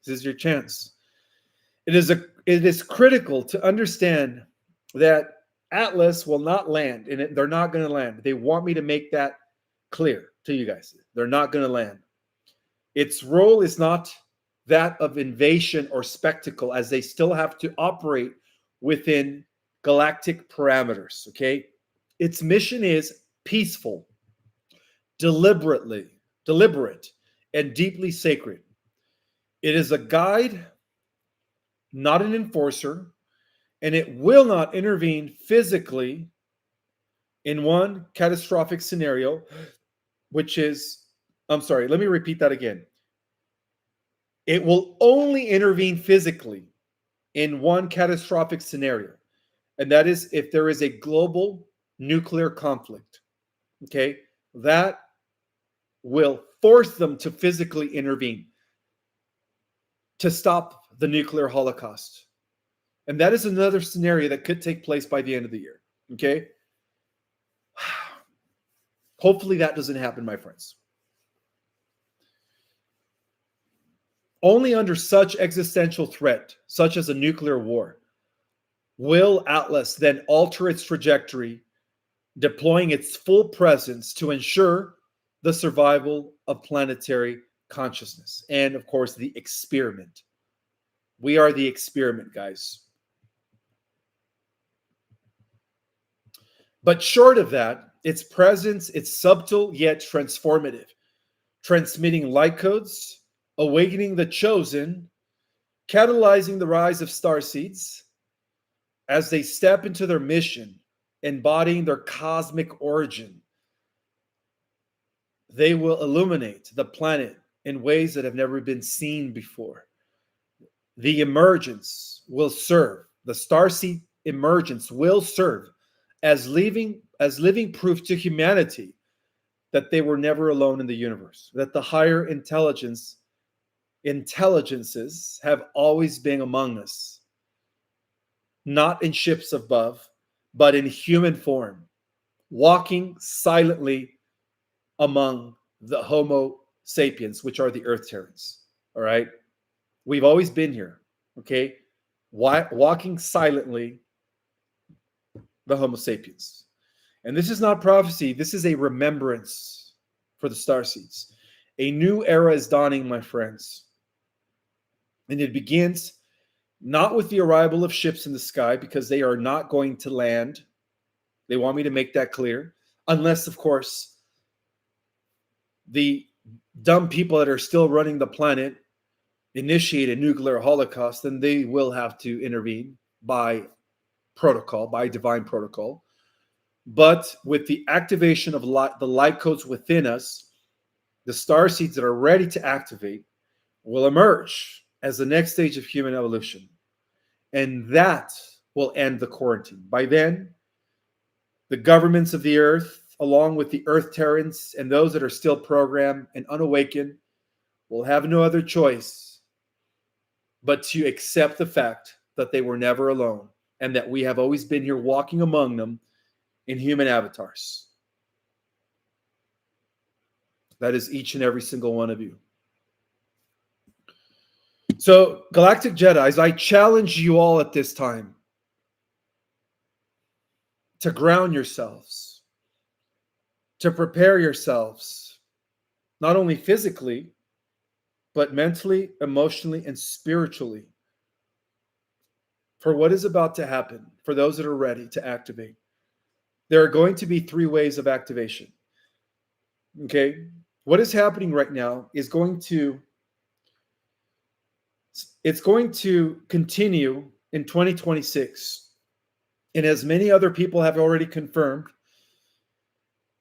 This is your chance. It is critical to understand that Atlas will not land, and they're not going to land. They want me to make that clear to you guys. They're not going to land. Its role is not that of invasion or spectacle, as they still have to operate within galactic parameters, okay? Its mission is peaceful, deliberate, and deeply sacred. It is a guide, not an enforcer, and it will not intervene physically in one catastrophic scenario, which is, I'm sorry, let me repeat that again. It will only intervene physically in one catastrophic scenario, and that is if there is a global nuclear conflict. Okay, that will force them to physically intervene to stop the nuclear holocaust. And that is another scenario that could take place by the end of the year. Okay, hopefully that doesn't happen, my friends. Only under such existential threat, such as a nuclear war, will Atlas then alter its trajectory, deploying its full presence to ensure the survival of planetary consciousness. And of course, the experiment. We are the experiment, guys. But short of that, its presence is subtle yet transformative, transmitting light codes, awakening the chosen, catalyzing the rise of starseeds as they step into their mission, embodying their cosmic origin. They will illuminate the planet in ways that have never been seen before. The emergence will serve, the starseed emergence will serve as living proof to humanity that they were never alone in the universe, that the higher intelligences have always been among us, not in ships above, but in human form, walking silently among the Homo sapiens, which are the Earth Terrans. All right, we've always been here. Okay, walking silently, the Homo sapiens. And this is not prophecy. This is a remembrance for the starseeds. A new era is dawning, my friends. And it begins not with the arrival of ships in the sky, because they are not going to land. They want me to make that clear. Unless, of course, the dumb people that are still running the planet initiate a nuclear holocaust, then they will have to intervene by protocol, by divine protocol. But with the activation of the light codes within us, the starseeds that are ready to activate will emerge as the next stage of human evolution. And that will end the quarantine. By then, the governments of the earth, along with the Earth Terrans and those that are still programmed and unawakened, will have no other choice but to accept the fact that they were never alone and that we have always been here walking among them in human avatars. That is each and every single one of you. So, Galactic Jedis, I challenge you all at this time to ground yourselves, to prepare yourselves, not only physically, but mentally, emotionally, and spiritually for what is about to happen, for those that are ready to activate. There are going to be 3 ways of activation. Okay? What is happening right now is going to continue in 2026. And as many other people have already confirmed,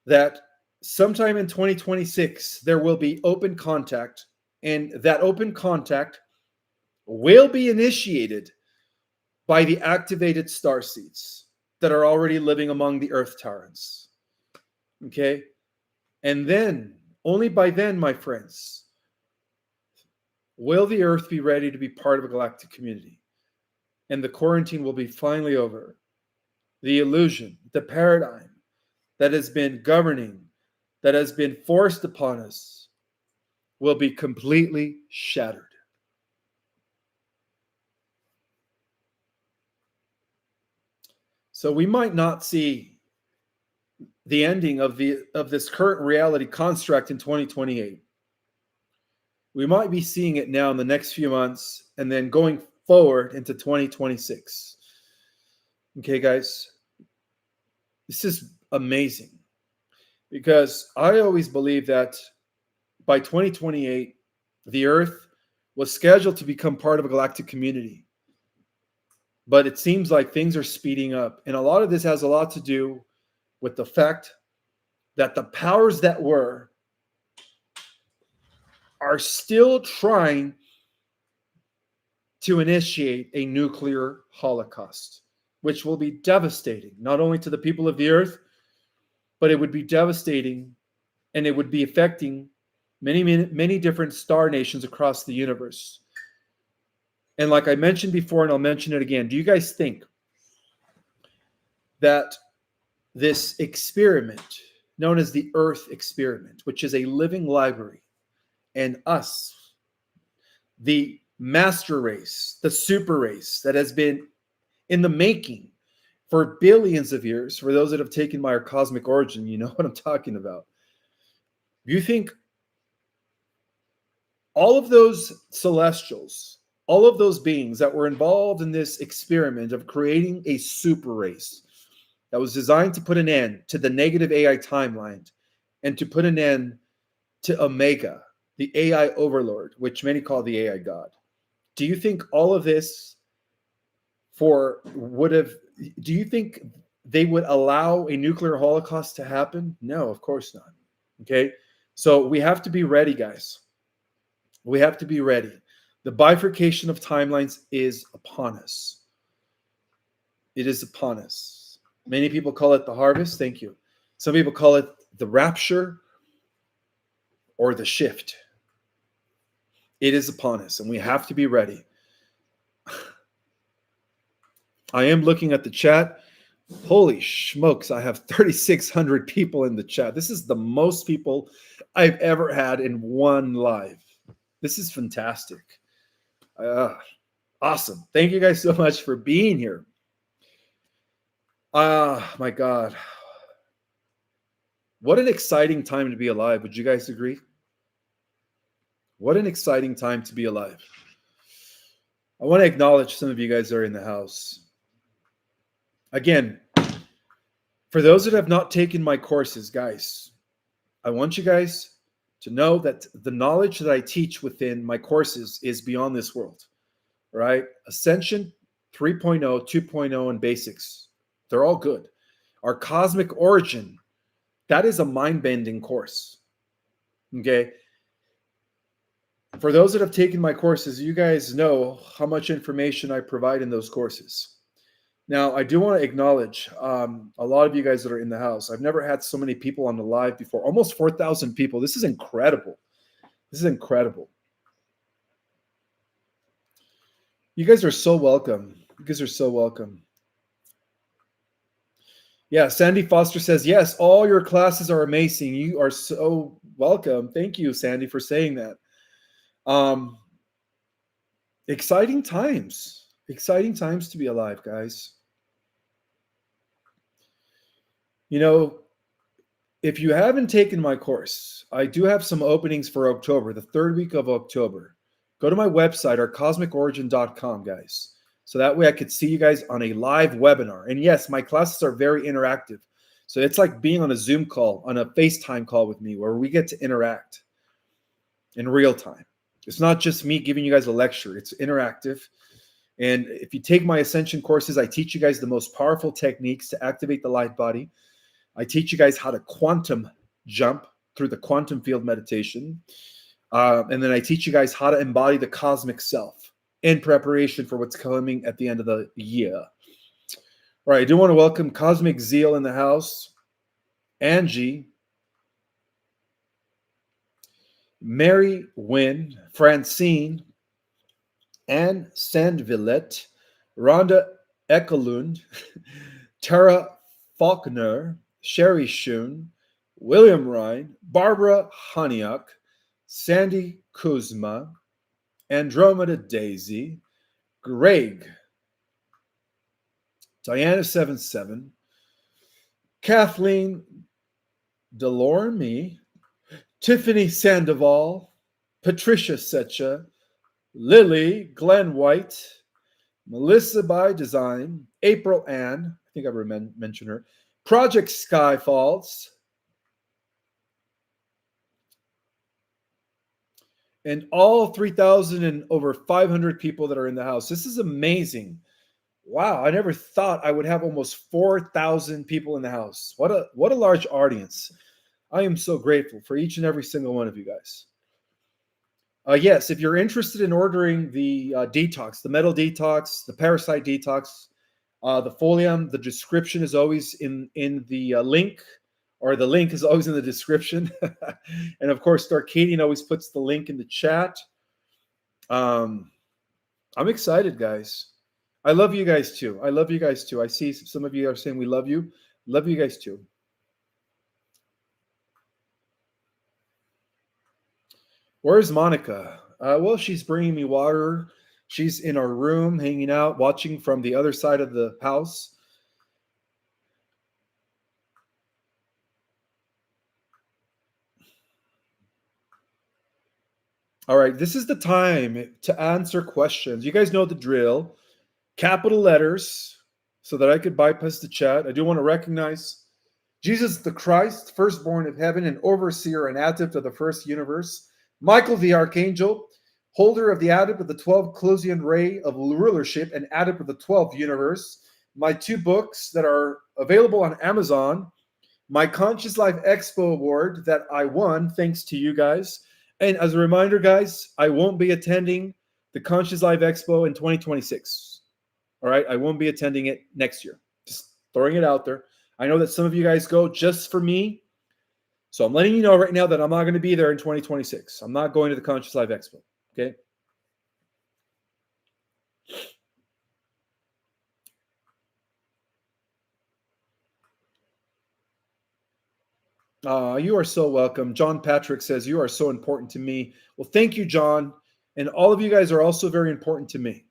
that sometime in 2026, there will be open contact, and that open contact will be initiated by the activated starseeds that are already living among the Earth Terrans. Okay? And then, only by then, my friends, will the Earth be ready to be part of a galactic community. And the quarantine will be finally over. The illusion, the paradigm that has been governing, that has been forced upon us, will be completely shattered. So we might not see the ending of this current reality construct in 2028. We might be seeing it now in the next few months and then going forward into 2026. Okay, guys, this is amazing because I always believe that by 2028, the Earth was scheduled to become part of a galactic community. But it seems like things are speeding up. And a lot of this has a lot to do with the fact that the powers that were are still trying to initiate a nuclear holocaust, which will be devastating, not only to the people of the Earth, but it would be devastating and it would be affecting many different star nations across the universe. And like I mentioned before, and I'll mention it again, do you guys think that this experiment known as the Earth experiment, which is a living library, and us, the master race, the super race that has been in the making for billions of years, for those that have taken my cosmic origin, you know what I'm talking about. You think all of those celestials, all of those beings that were involved in this experiment of creating a super race that was designed to put an end to the negative AI timeline and to put an end to Omega, the AI overlord, which many call the AI god. Do you think all of this do you think they would allow a nuclear holocaust to happen? No, of course not. Okay. So we have to be ready, guys. We have to be ready. The bifurcation of timelines is upon us. It is upon us. Many people call it the harvest. Thank you. Some people call it the rapture or the shift. It is upon us, and we have to be ready. I am looking at the chat. Holy smokes, I have 3,600 people in the chat. This is the most people I've ever had in one live. This is fantastic. Awesome. Thank you guys so much for being here. My God. What an exciting time to be alive. Would you guys agree? What an exciting time to be alive. I want to acknowledge some of you guys that are in the house. Again, for those that have not taken my courses, guys, I want you guys to know that the knowledge that I teach within my courses is beyond this world, right? Ascension 3.0, 2.0, and basics, they're all good. Our cosmic origin, that is a mind-bending course, okay? For those that have taken my courses, you guys know how much information I provide in those courses. Now, I do want to acknowledge a lot of you guys that are in the house. I've never had so many people on the live before. Almost 4,000 people. This is incredible. This is incredible. You guys are so welcome. You guys are so welcome. Yeah, Sandy Foster says, yes, all your classes are amazing. You are so welcome. Thank you, Sandy, for saying that. Exciting times. Exciting times to be alive, guys. You know, if you haven't taken my course, I do have some openings for October, the third week of October. Go to my website, ourcosmicorigin.com, guys. So that way I could see you guys on a live webinar. And yes, my classes are very interactive. So it's like being on a Zoom call, on a FaceTime call with me, where we get to interact in real time. It's not just me giving you guys a lecture. It's interactive. And if you take my Ascension courses, I teach you guys the most powerful techniques to activate the light body. I teach you guys how to quantum jump through the quantum field meditation. And then I teach you guys how to embody the cosmic self in preparation for what's coming at the end of the year. All right, I do want to welcome Cosmic Zeal in the house, Angie, Mary Wynn, Francine, Anne Sandvillette, Rhonda Ekelund, Tara Faulkner, Sherry Schoon, William Ryan, Barbara Honiuk, Sandy Kuzma, Andromeda Daisy, Greg, Diana77, Kathleen Delorme, Tiffany Sandoval, Patricia Secha, Lily Glenn White, Melissa by Design, April Ann, I think I mentioned her, Project Skyfalls, and all 3,000 and over 500 people that are in the house. This is amazing. Wow, I never thought I would have almost 4,000 people in the house. What a large audience. I am so grateful for each and every single one of you guys. Yes, if you're interested in ordering the detox, the metal detox, the parasite detox, the folium, the description is always in the link, or the link is always in the description. And of course, Starcadian always puts the link in the chat. I'm excited, guys. I love you guys too. I love you guys too. I see some of you are saying we love you. Love you guys too. Where's Monica? Well, she's bringing me water. She's in our room, hanging out, watching from the other side of the house. All right, this is the time to answer questions. You guys know the drill. Capital letters, so that I could bypass the chat. I do want to recognize Jesus the Christ, firstborn of heaven, and overseer and adept of the first universe. Michael the Archangel, holder of the adept of the 12 Clusian ray of rulership and adept of the 12th universe. My 2 books that are available on Amazon. My Conscious Life Expo award that I won thanks to you guys. And as a reminder, guys, I won't be attending the Conscious Life Expo in 2026. All right, I won't be attending it next year. Just throwing it out there. I know that some of you guys go just for me. So I'm letting you know right now that I'm not going to be there in 2026. I'm not going to the Conscious Life Expo. Okay. You are so welcome. John Patrick says, you are so important to me. Well, thank you, John. And all of you guys are also very important to me.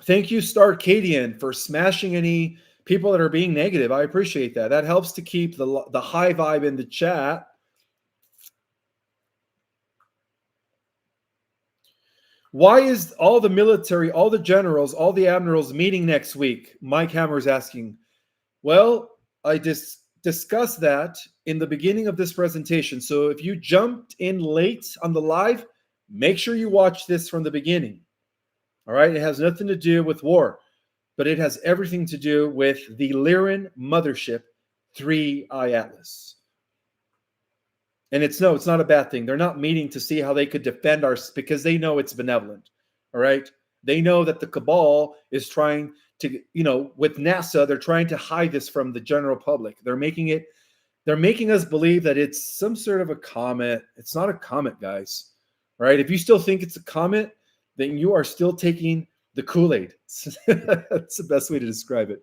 Thank you, Starcadian, for smashing any people that are being negative. I appreciate that. That helps to keep the high vibe in the chat. Why is all the military, all the generals, all the admirals meeting next week? Mike Hammer's asking. Well, I discussed that in the beginning of this presentation. So if you jumped in late on the live, make sure you watch this from the beginning. All right? It has nothing to do with war, but it has everything to do with the Lyran mothership, Threei Atlas. And it's not a bad thing. They're not meeting to see how they could defend us because they know it's benevolent. All right. They know that the cabal is trying to, with NASA, they're trying to hide this from the general public. They're making us believe that it's some sort of a comet. It's not a comet, guys. All right. If you still think it's a comet, then you are still taking the Kool-Aid. That's the best way to describe it.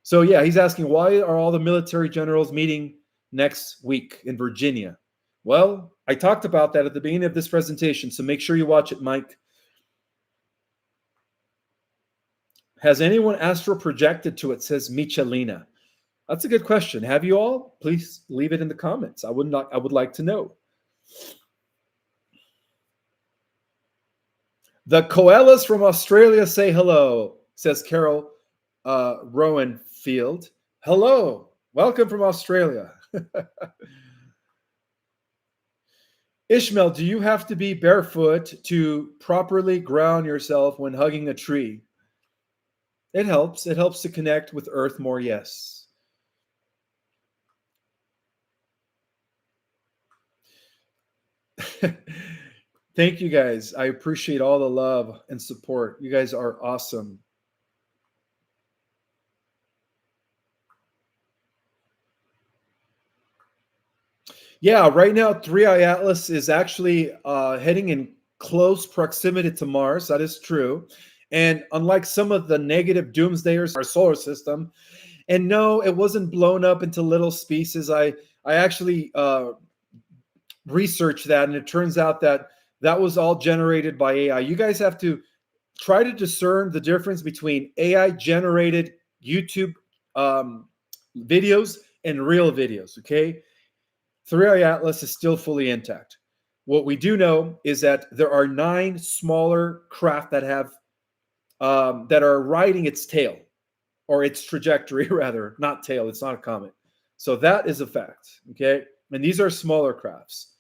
So yeah, he's asking, why are all the military generals meeting next week in Virginia? Well, I talked about that at the beginning of this presentation, so make sure you watch it, Mike. Has anyone astral projected to it, says Michelina. That's a good question. Have you all? Please leave it in the comments. I would like to know. The koalas from Australia say hello, says Carol Rowanfield. Hello. Welcome from Australia. Ishmael, do you have to be barefoot to properly ground yourself when hugging a tree? It helps. It helps to connect with Earth more, yes. Thank you, guys. I appreciate all the love and support. You guys are awesome. Yeah, right now, Threei Atlas is actually heading in close proximity to Mars. That is true. And unlike some of the negative doomsdayers in our solar system, and no, it wasn't blown up into little species. I actually researched that, and it turns out that That was all generated by AI. You guys have to try to discern the difference between AI generated YouTube videos and real videos, okay? Threei Atlas is still fully intact. What we do know is that there are 9 smaller craft that have that are riding its tail, or its trajectory, rather, not tail. It's not a comet. So that is a fact, okay? And these are smaller crafts.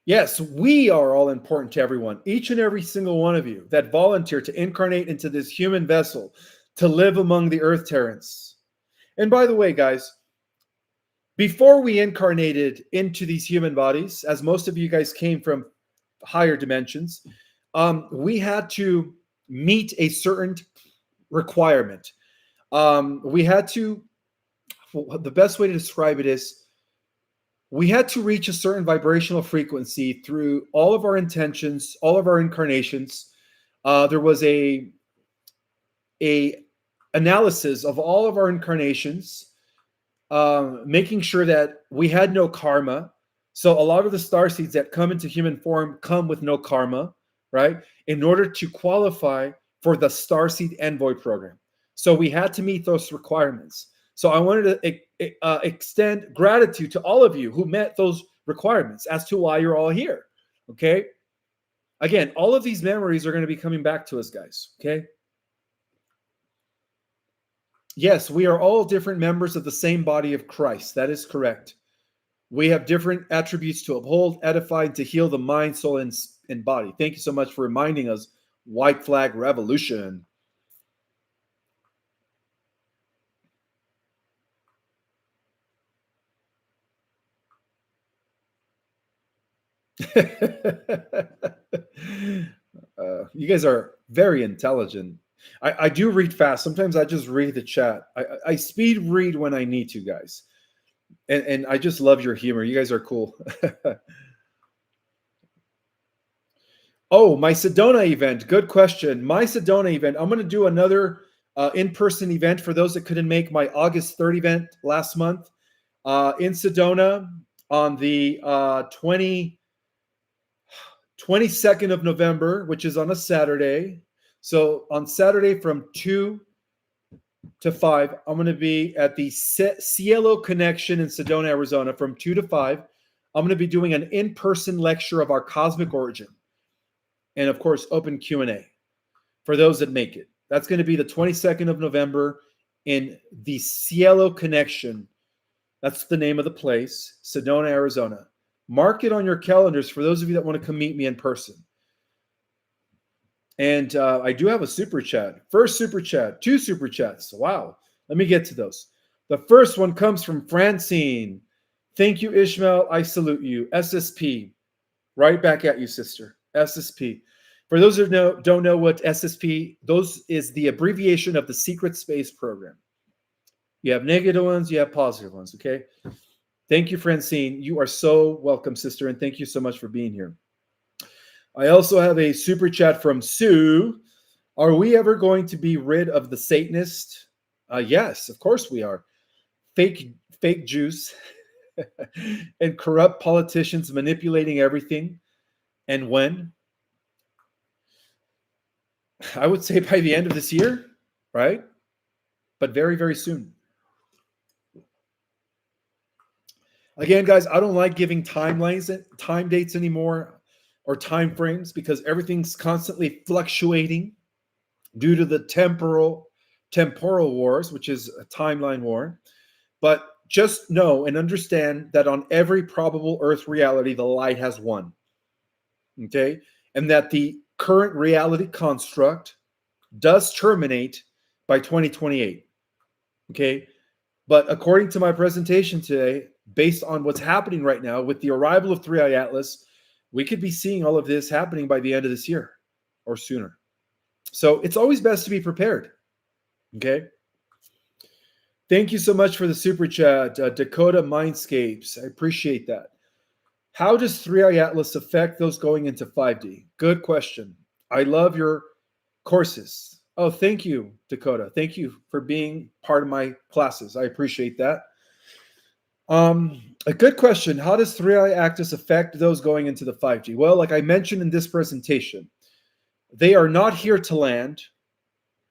Yes, we are all important to everyone, each and every single one of you that volunteer to incarnate into this human vessel to live among the Earth Terrans. And by the way, guys, before we incarnated into these human bodies, as most of you guys came from higher dimensions, we had to meet a certain requirement. We had to, the best way to describe it is, we had to reach a certain vibrational frequency through all of our intentions, all of our incarnations. There was a analysis of all of our incarnations, making sure that we had no karma. So a lot of the starseeds that come into human form come with no karma, right? In order to qualify for the Starseed Envoy program. So we had to meet those requirements. So I wanted to extend gratitude to all of you who met those requirements as to why you're all here, okay? Again, all of these memories are going to be coming back to us, guys, okay? Yes, we are all different members of the same body of Christ. That is correct. We have different attributes to uphold, edify, and to heal the mind, soul, and body. Thank you so much for reminding us. White flag revolution. You guys are very intelligent. I do read fast. Sometimes I just read the chat. I speed read when I need to, guys. And I just love your humor. You guys are cool. Oh, my Sedona event. Good question. My Sedona event. I'm going to do another in-person event for those that couldn't make my August 3rd event last month in Sedona on the 22nd of November, which is on a Saturday. So on Saturday from 2 to 5, I'm going to be at the Cielo Connection in Sedona, Arizona from 2 to 5. I'm going to be doing an in-person lecture of our cosmic origin. And of course, open Q&A for those that make it. That's going to be the 22nd of November in the Cielo Connection. That's the name of the place, Sedona, Arizona. Mark it on your calendars for those of you that want to come meet me in person. And I do have a super chat. First super chat, 2 super chats. Wow. Let me get to those. The first one comes from Francine. Thank you, Ishmael. I salute you. SSP. Right back at you, sister. SSP. For those who don't know what SSP, those is the abbreviation of the Secret Space Program. You have negative ones, you have positive ones, okay? Thank you, Francine. You are so welcome, sister, and thank you so much for being here. I also have a super chat from Sue. Are we ever going to be rid of the Satanist? Yes, of course we are. Fake Jews and corrupt politicians manipulating everything. And when? I would say by the end of this year, right? But very, very soon. Again, guys, I don't like giving timelines, time dates anymore, or time frames, because everything's constantly fluctuating due to the temporal wars, which is a timeline war. But just know and understand that on every probable Earth reality, the light has won. Okay? And that the current reality construct does terminate by 2028. Okay? But according to my presentation today, based on what's happening right now with the arrival of Threei Atlas, we could be seeing all of this happening by the end of this year or sooner. So it's always best to be prepared. Okay? Thank you so much for the super chat, Dakota Mindscapes. I appreciate that. How does Threei Atlas affect those going into 5D? Good question. I love your courses. Oh, thank you, Dakota. Thank you for being part of my classes. I appreciate that. A good question. How does Threei Atlas affect those going into the 5G? Well, like I mentioned in this presentation, they are not here to land,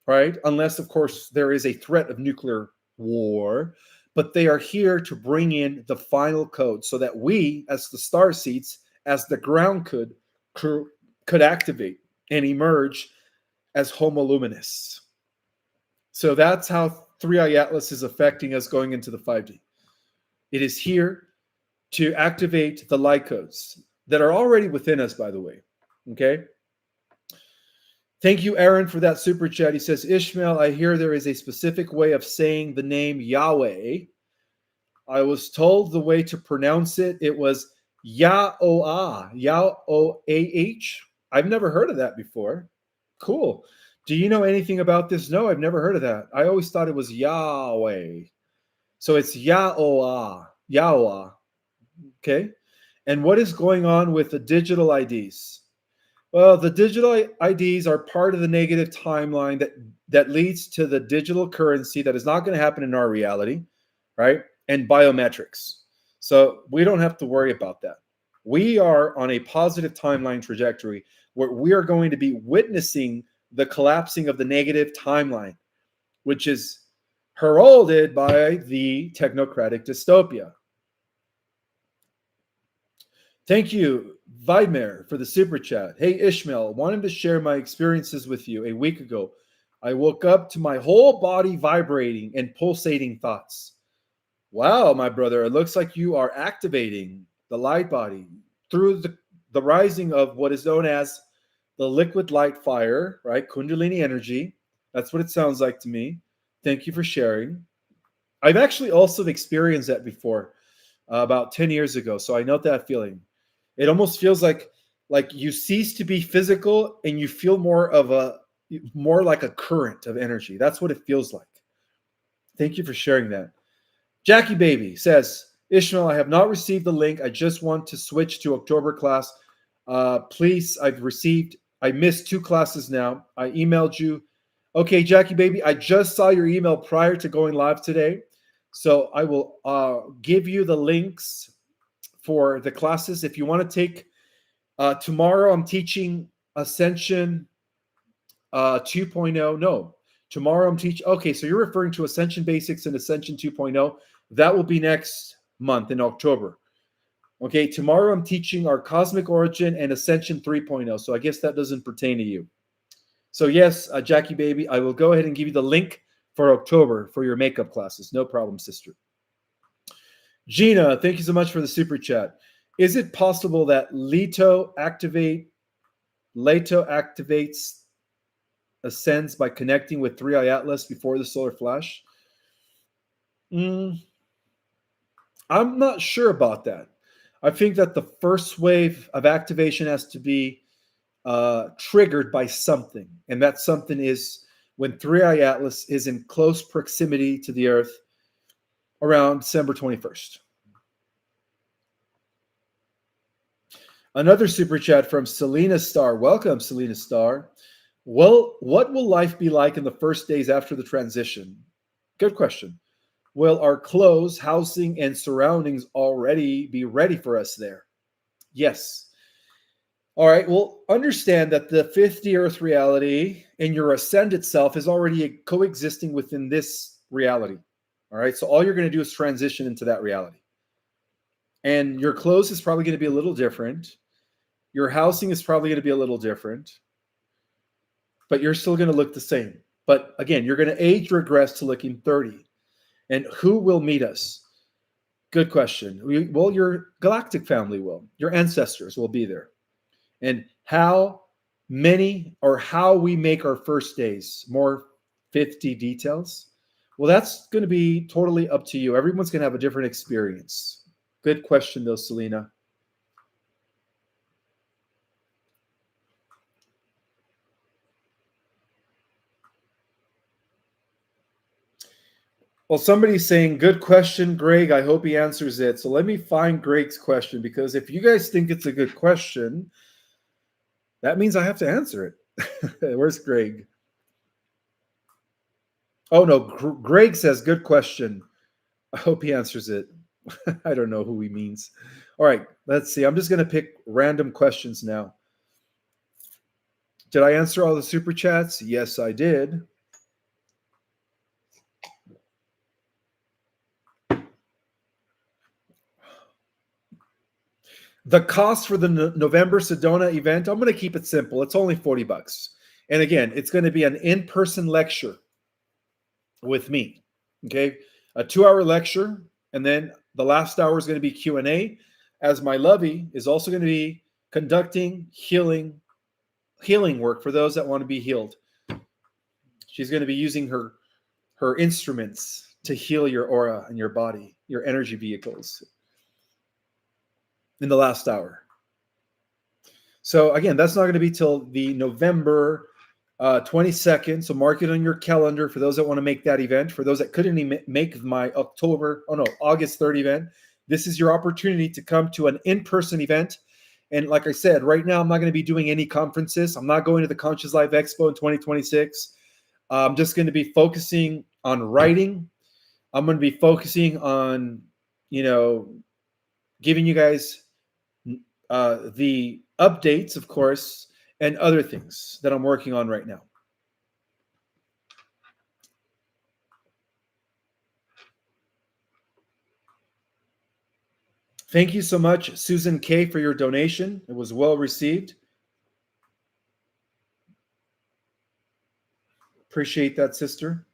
right? Unless, of course, there is a threat of nuclear war. But they are here to bring in the final code so that we, as the starseeds, as the ground could activate and emerge as Homo luminous. So that's how Threei Atlas is affecting us going into the 5D. It is here to activate the light codes that are already within us, by the way. Okay? Thank you, Aaron, for that super chat. He says, Ishmael, I hear there is a specific way of saying the name Yahweh. I was told the way to pronounce it, it was Yah-O-Ah, Yah-O-A-H. I've never heard of that before. Cool. Do you know anything about this? No, I've never heard of that. I always thought it was Yahweh. So it's Yah-O-Ah, Yahweh. Okay. And what is going on with the digital IDs? Well, the digital IDs are part of the negative timeline that leads to the digital currency that is not going to happen in our reality, right? And biometrics. So we don't have to worry about that. We are on a positive timeline trajectory where we are going to be witnessing the collapsing of the negative timeline, which is heralded by the technocratic dystopia. Thank you, Vidmer, for the super chat. Hey, Ishmael, wanted to share my experiences with you. A week ago, I woke up to my whole body vibrating and pulsating thoughts. Wow, my brother, it looks like you are activating the light body through the rising of what is known as the liquid light fire, right? Kundalini energy. That's what it sounds like to me. Thank you for sharing. I've actually also experienced that before, about 10 years ago. So I know that feeling. It almost feels like you cease to be physical and you feel more like a current of energy. That's what it feels like. Thank you for sharing that. Jackie Baby says, Ishmael, I have not received the link. I just want to switch to October class. Please, I missed 2 classes now. I emailed you. Okay, Jackie Baby, I just saw your email prior to going live today. So I will give you the links for the classes. If you want to take, tomorrow I'm teaching Ascension 2.0. No, tomorrow I'm teaching. Okay, so you're referring to Ascension Basics and Ascension 2.0. That will be next month in October. Okay, tomorrow I'm teaching our Cosmic Origin and Ascension 3.0. So I guess that doesn't pertain to you. So yes, Jackie Baby, I will go ahead and give you the link for October for your makeup classes. No problem, sister. Gina, thank you so much for the super chat. Is it possible that Leto activates ascends by connecting with Threei Atlas before the solar flash? I'm not sure about that. I think that the first wave of activation has to be triggered by something, and that something is when Threei Atlas is in close proximity to the Earth around December 21st. Another super chat from Selena Star. Welcome, Selena Star. Well, what will life be like in the first days after the transition? Good question. Will our clothes, housing, and surroundings already be ready for us there? Yes. All right, well, understand that the 5th Earth reality and your ascended self is already coexisting within this reality. All right, so all you're going to do is transition into that reality. And your clothes is probably going to be a little different. Your housing is probably going to be a little different. But you're still going to look the same. But again, you're going to age regress to looking 30. And who will meet us? Good question. Well, your galactic family will. Your ancestors will be there. And how many or how we make our first days, more 50 details? Well, that's going to be totally up to you. Everyone's going to have a different experience. Good question, though, Selena. Well, somebody's saying, good question, Greg. I hope he answers it. So let me find Greg's question, because if you guys think it's a good question, that means I have to answer it. Where's Greg? Oh, no. Greg says, good question. I hope he answers it. I don't know who he means. All right, let's see. I'm just going to pick random questions now. Did I answer all the super chats? Yes, I did. The cost for the November Sedona event, I'm going to keep it simple. It's only $40. And again, it's going to be an in-person lecture with me. Okay? A 2-hour lecture, and then the last hour is going to be Q&A, as my lovey is also going to be conducting healing work for those that want to be healed. She's going to be using her instruments to heal your aura and your body, your energy vehicles in the last hour. So again, that's not going to be till the November 22nd. So mark it on your calendar for those that want to make that event. For those that couldn't make my August 3rd event, this is your opportunity to come to an in-person event. And like I said, right now, I'm not going to be doing any conferences. I'm not going to the Conscious Life Expo in 2026. I'm just going to be focusing on writing. I'm going to be focusing on, giving you guys the updates, of course, and other things that I'm working on right now. Thank you so much, Susan K., for your donation. It was well received. Appreciate that, sister.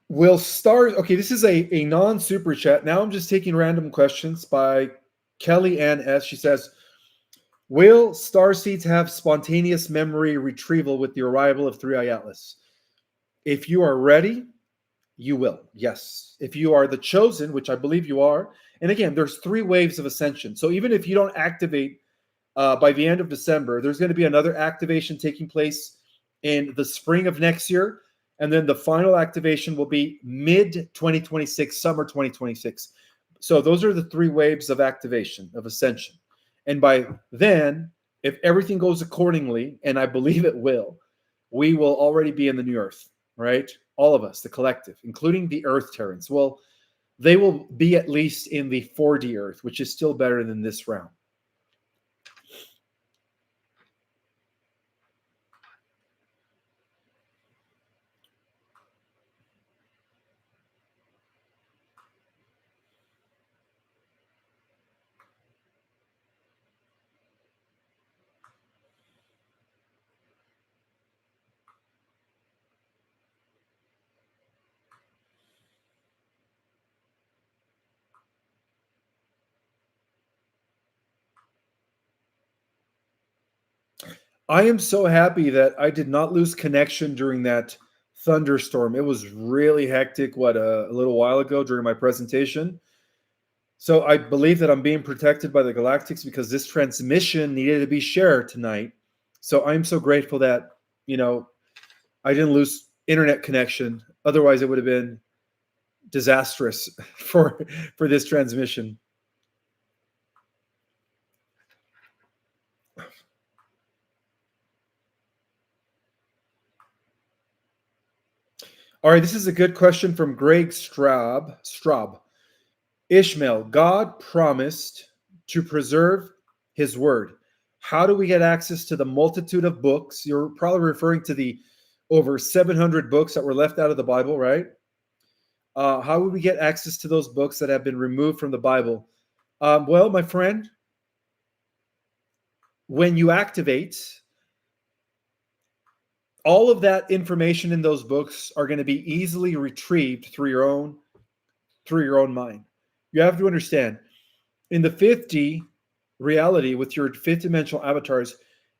Will stars, okay, this is a non-super chat. Now I'm just taking random questions by Kelly Ann S. She says, will starseeds have spontaneous memory retrieval with the arrival of Threei Atlas? If you are ready, you will. Yes. If you are the chosen, which I believe you are, and again, there's 3 waves of ascension. So even if you don't activate by the end of December, there's going to be another activation taking place in the spring of next year. And then the final activation will be mid-2026, summer 2026. So those are the 3 waves of activation, of ascension. And by then, if everything goes accordingly, and I believe it will, we will already be in the new earth, right? All of us, the collective, including the Earth Terrans. Well, they will be at least in the 4D Earth, which is still better than this round. I am so happy that I did not lose connection during that thunderstorm. It was really hectic, a little while ago during my presentation. So I believe that I'm being protected by the Galactics because this transmission needed to be shared tonight. So I'm so grateful that, I didn't lose internet connection. Otherwise, it would have been disastrous for this transmission. All right, this is a good question from Greg Straub. Ishmael, God promised to preserve his word. How do we get access to the multitude of books? You're probably referring to the over 700 books that were left out of the Bible, right? How would we get access to those books that have been removed from the Bible? Well, my friend, when you activate, all of that information in those books are going to be easily retrieved through your own mind. You have to understand, in the 5D reality with your 5th dimensional avatars,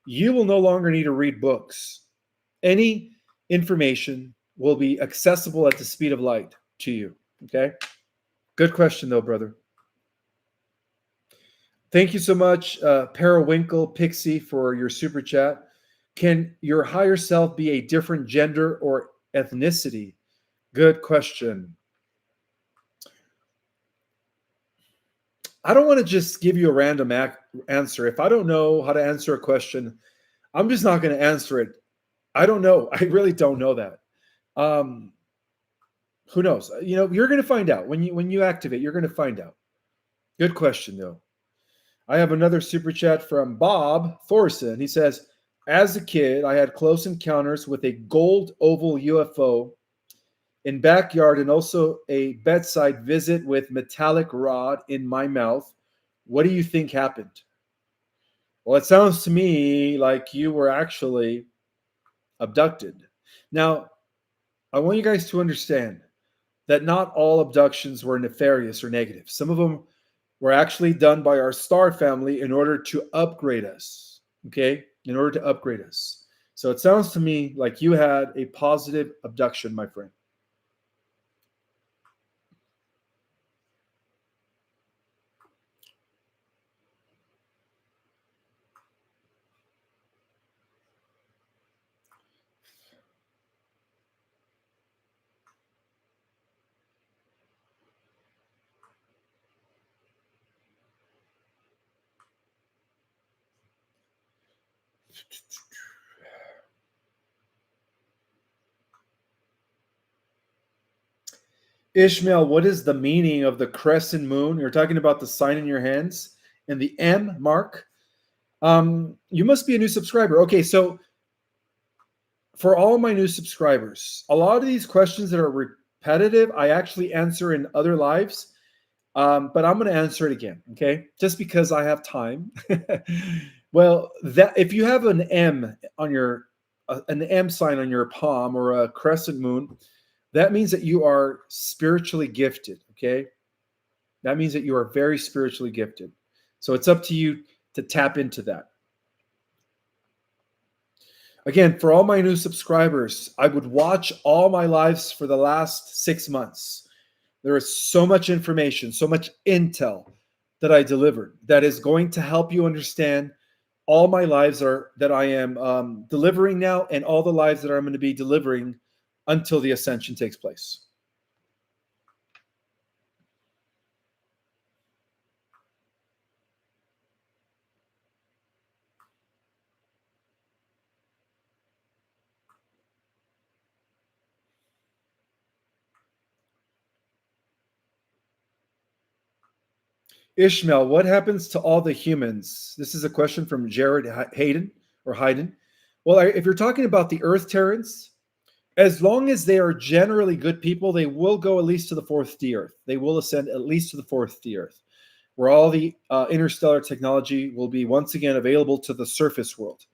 you will no longer need to read books. Any information will be accessible at the speed of light to you. Okay? Good question, though, brother. Thank you so much, Periwinkle Pixie, for your super chat. Can your higher self be a different gender or ethnicity? Good question. I don't want to just give you a random answer. If I don't know how to answer a question, I'm just not going to answer it. I don't know. I really don't know that. Um, who knows? You're going to find out when you activate. You're going to find out. Good question, though. I have another super chat from Bob Thorson. He says, "As a kid, I had close encounters with a gold oval UFO in backyard and also a bedside visit with metallic rod in my mouth. What do you think happened?" Well, it sounds to me like you were actually abducted. Now, I want you guys to understand that not all abductions were nefarious or negative. Some of them were actually done by our star family in order to upgrade us. Okay? In order to upgrade us. So it sounds to me like you had a positive abduction, my friend. Ishmael, what is the meaning of the crescent moon? You're talking about the sign in your hands and the M mark. You must be a new subscriber. Okay, so for all my new subscribers, a lot of these questions that are repetitive, I actually answer in other lives, but I'm going to answer it again, okay? Just because I have time. Well, that if you have an M on an M sign on your palm or a crescent moon, that means that you are spiritually gifted, okay? That means that you are very spiritually gifted. So it's up to you to tap into that. Again, for all my new subscribers, I would watch all my lives for the last 6 months. There is so much information, so much intel that I delivered that is going to help you understand all my lives that I am delivering now and all the lives that I'm going to be delivering until the ascension takes place. Ishmael, what happens to all the humans? This is a question from Jared Hayden or Hayden. Well, if you're talking about the Earth Terrans, as long as they are generally good people, they will go at least to the fourth D Earth. They will ascend at least to the fourth D Earth, where all the interstellar technology will be once again available to the surface world.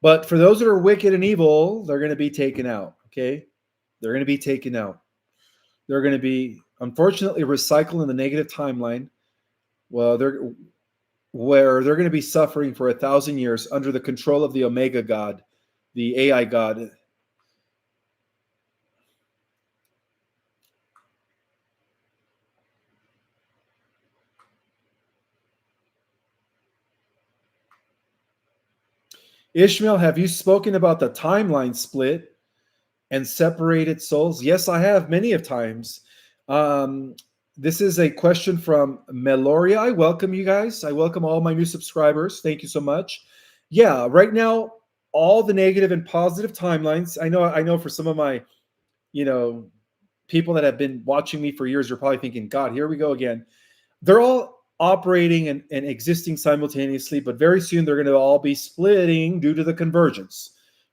But for those that are wicked and evil, they're going to be taken out. Okay, they're going to be taken out. They're going to be unfortunately recycled in the negative timeline. Well, where they're going to be suffering for 1,000 years under the control of the Omega God, the AI God. Ishmael, have you spoken about the timeline split and separated souls? Yes, I have many of times. This is a question from Meloria. I welcome you guys. I welcome all my new subscribers. Thank you so much. Yeah, right now, all the negative and positive timelines. I know for some of my, you know, people that have been watching me for years, you're probably thinking, God, here we go again. They're all operating and existing simultaneously, but very soon they're going to all be splitting due to the convergence.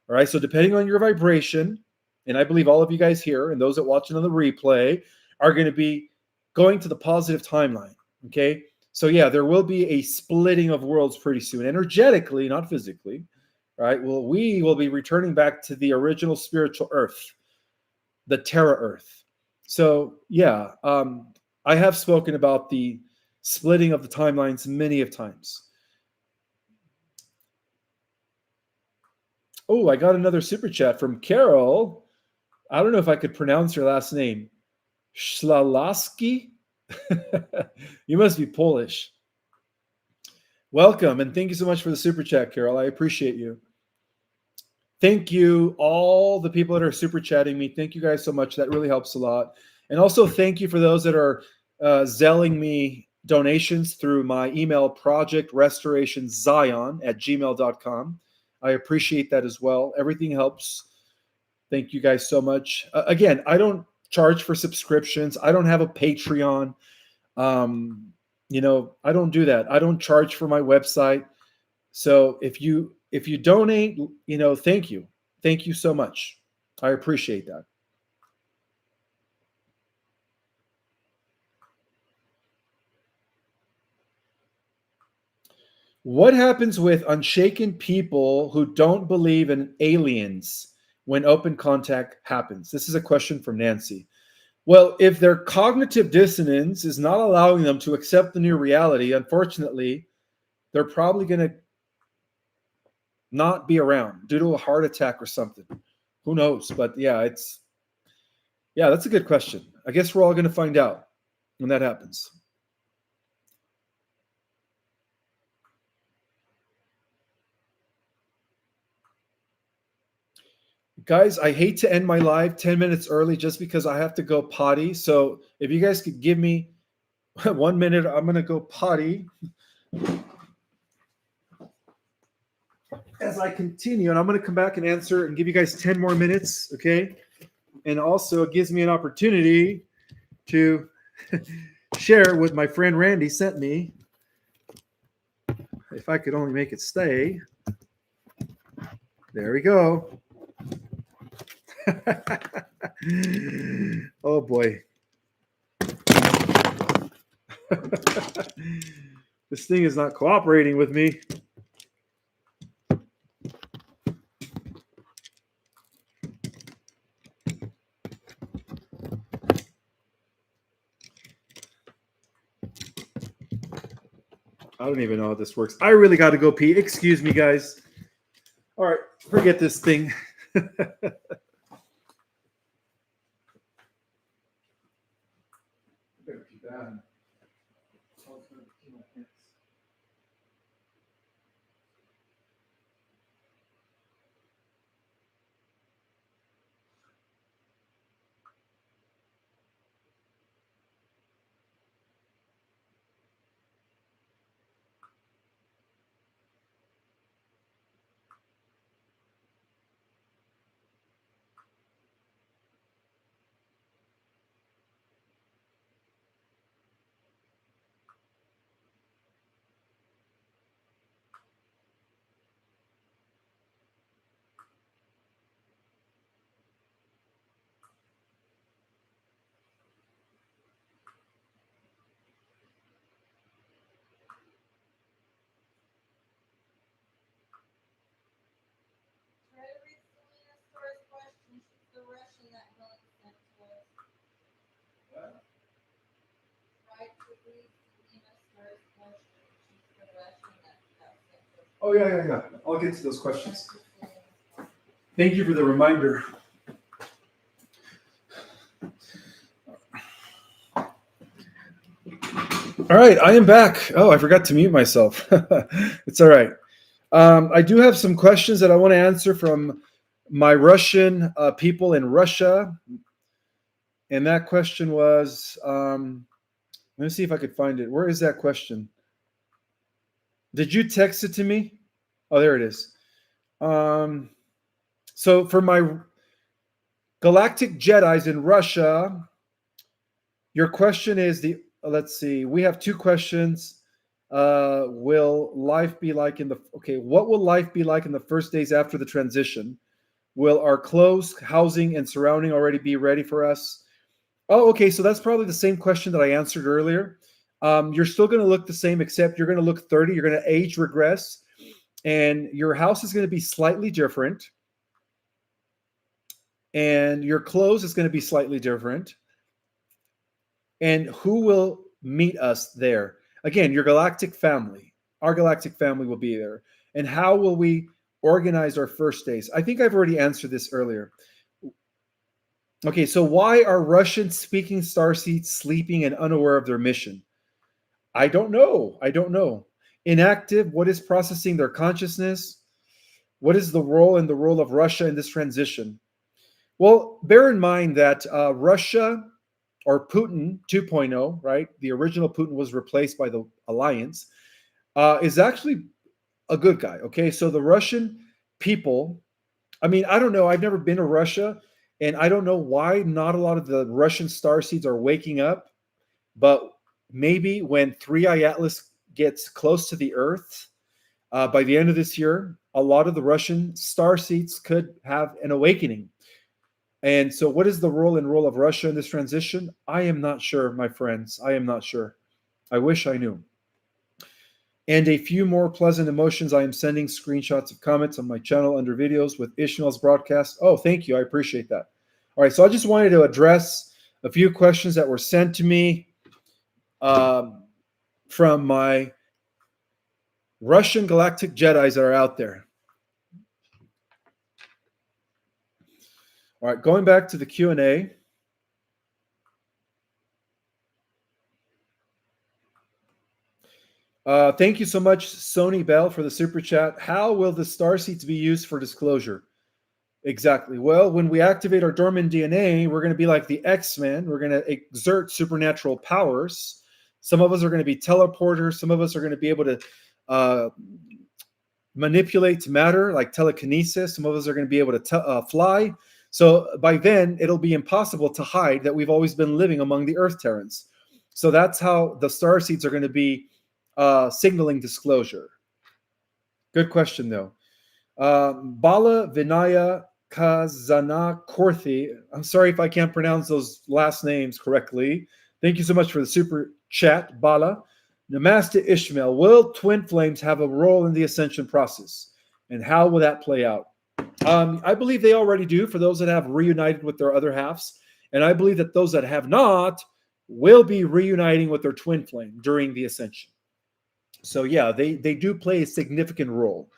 All right. So depending on your vibration, and I believe all of you guys here and those that watch on the replay are going to be going to the positive timeline. Okay. So yeah, there will be a splitting of worlds pretty soon, energetically, not physically. Right. Well, we will be returning back to the original spiritual earth, the Terra Earth. So yeah, I have spoken about the splitting of the timelines many of times. Oh, I got another super chat from Carol. I don't know if I could pronounce her last name. Schlalaski? You must be Polish. Welcome, and thank you so much for the super chat, Carol. I appreciate you. Thank you, all the people that are super chatting me. Thank you guys so much. That really helps a lot. And also thank you for those that are zelling me donations through my email, projectrestorationzion@gmail.com. I appreciate that as well. Everything helps. Thank you guys so much. Again, I don't charge for subscriptions. I don't have a Patreon. I don't do that. I don't charge for my website. So if you donate, thank you. Thank you so much. I appreciate that. What happens with unshaken people who don't believe in aliens when open contact happens? This is a question from Nancy. Well, if their cognitive dissonance is not allowing them to accept the new reality, unfortunately, they're probably going to not be around due to a heart attack or something. Who knows? But that's a good question. I guess we're all going to find out when that happens. Guys, I hate to end my live 10 minutes early just because I have to go potty. So if you guys could give me 1 minute, I'm going to go potty as I continue. And I'm going to come back and answer and give you guys 10 more minutes. Okay. And also it gives me an opportunity to share what my friend Randy sent me. If I could only make it stay. There we go. Oh boy. This thing is not cooperating with me. I don't even know how this works. I really got to go pee. Excuse me, guys. All right, forget this thing. Oh, yeah. I'll get to those questions. Thank you for the reminder. All right, I am back. Oh, I forgot to mute myself. It's all right. I do have some questions that I want to answer from my Russian people in Russia. And that question was, let me see if I could find it. Where is that question? Did you text it to me? Oh, there it is. So for my Galactic Jedis in Russia, your question is let's see, we have two questions. Will life be like what will life be like in the first days after the transition? Will our clothes, housing, and surrounding already be ready for us? Oh, okay. So that's probably the same question that I answered earlier. You're still going to look the same, except you're going to look 30. You're going to age regress, and your house is going to be slightly different, and your clothes is going to be slightly different. And who will meet us there? Again, your galactic family. Our galactic family will be there. And how will we organize our first days? I think I've already answered this earlier. Okay, so why are Russian-speaking starseeds sleeping and unaware of their mission? I don't know. Inactive, what is processing their consciousness? What is the role and the role of Russia in this transition? Well, bear in mind that Russia or Putin 2.0, right? The original Putin was replaced by the alliance, is actually a good guy. Okay. So the Russian people, I mean, I don't know. I've never been to Russia, and I don't know why not a lot of the Russian starseeds are waking up. But maybe when Threei Atlas gets close to the Earth by the end of this year, a lot of the Russian starseeds could have an awakening. And so, what is the role and role of Russia in this transition? I am not sure, my friends. I am not sure. I wish I knew. And a few more pleasant emotions. I am sending screenshots of comments on my channel under videos with Ishmael's broadcast. Oh, thank you. I appreciate that. All right. So I just wanted to address a few questions that were sent to me from my Russian galactic Jedis that are out there. All right. Going back to the Q&A. Thank you so much, Sony Bell, for the super chat. How will the starseeds be used for disclosure? Exactly. Well, when we activate our dormant DNA, we're going to be like the X-Men. We're going to exert supernatural powers. Some of us are going to be teleporters. Some of us are going to be able to manipulate matter, like telekinesis. Some of us are going to be able to fly. So by then, it'll be impossible to hide that we've always been living among the Earth Terrans. So that's how the starseeds are going to be signaling disclosure. Good question, though. Bala Vinaya Kazana Korthi. I'm sorry if I can't pronounce those last names correctly. Thank you so much for the super chat, Bala. Namaste Ishmael. Will twin flames have a role in the ascension process? And how will that play out? I believe they already do for those that have reunited with their other halves. And I believe that those that have not will be reuniting with their twin flame during the ascension. So yeah, they do play a significant role.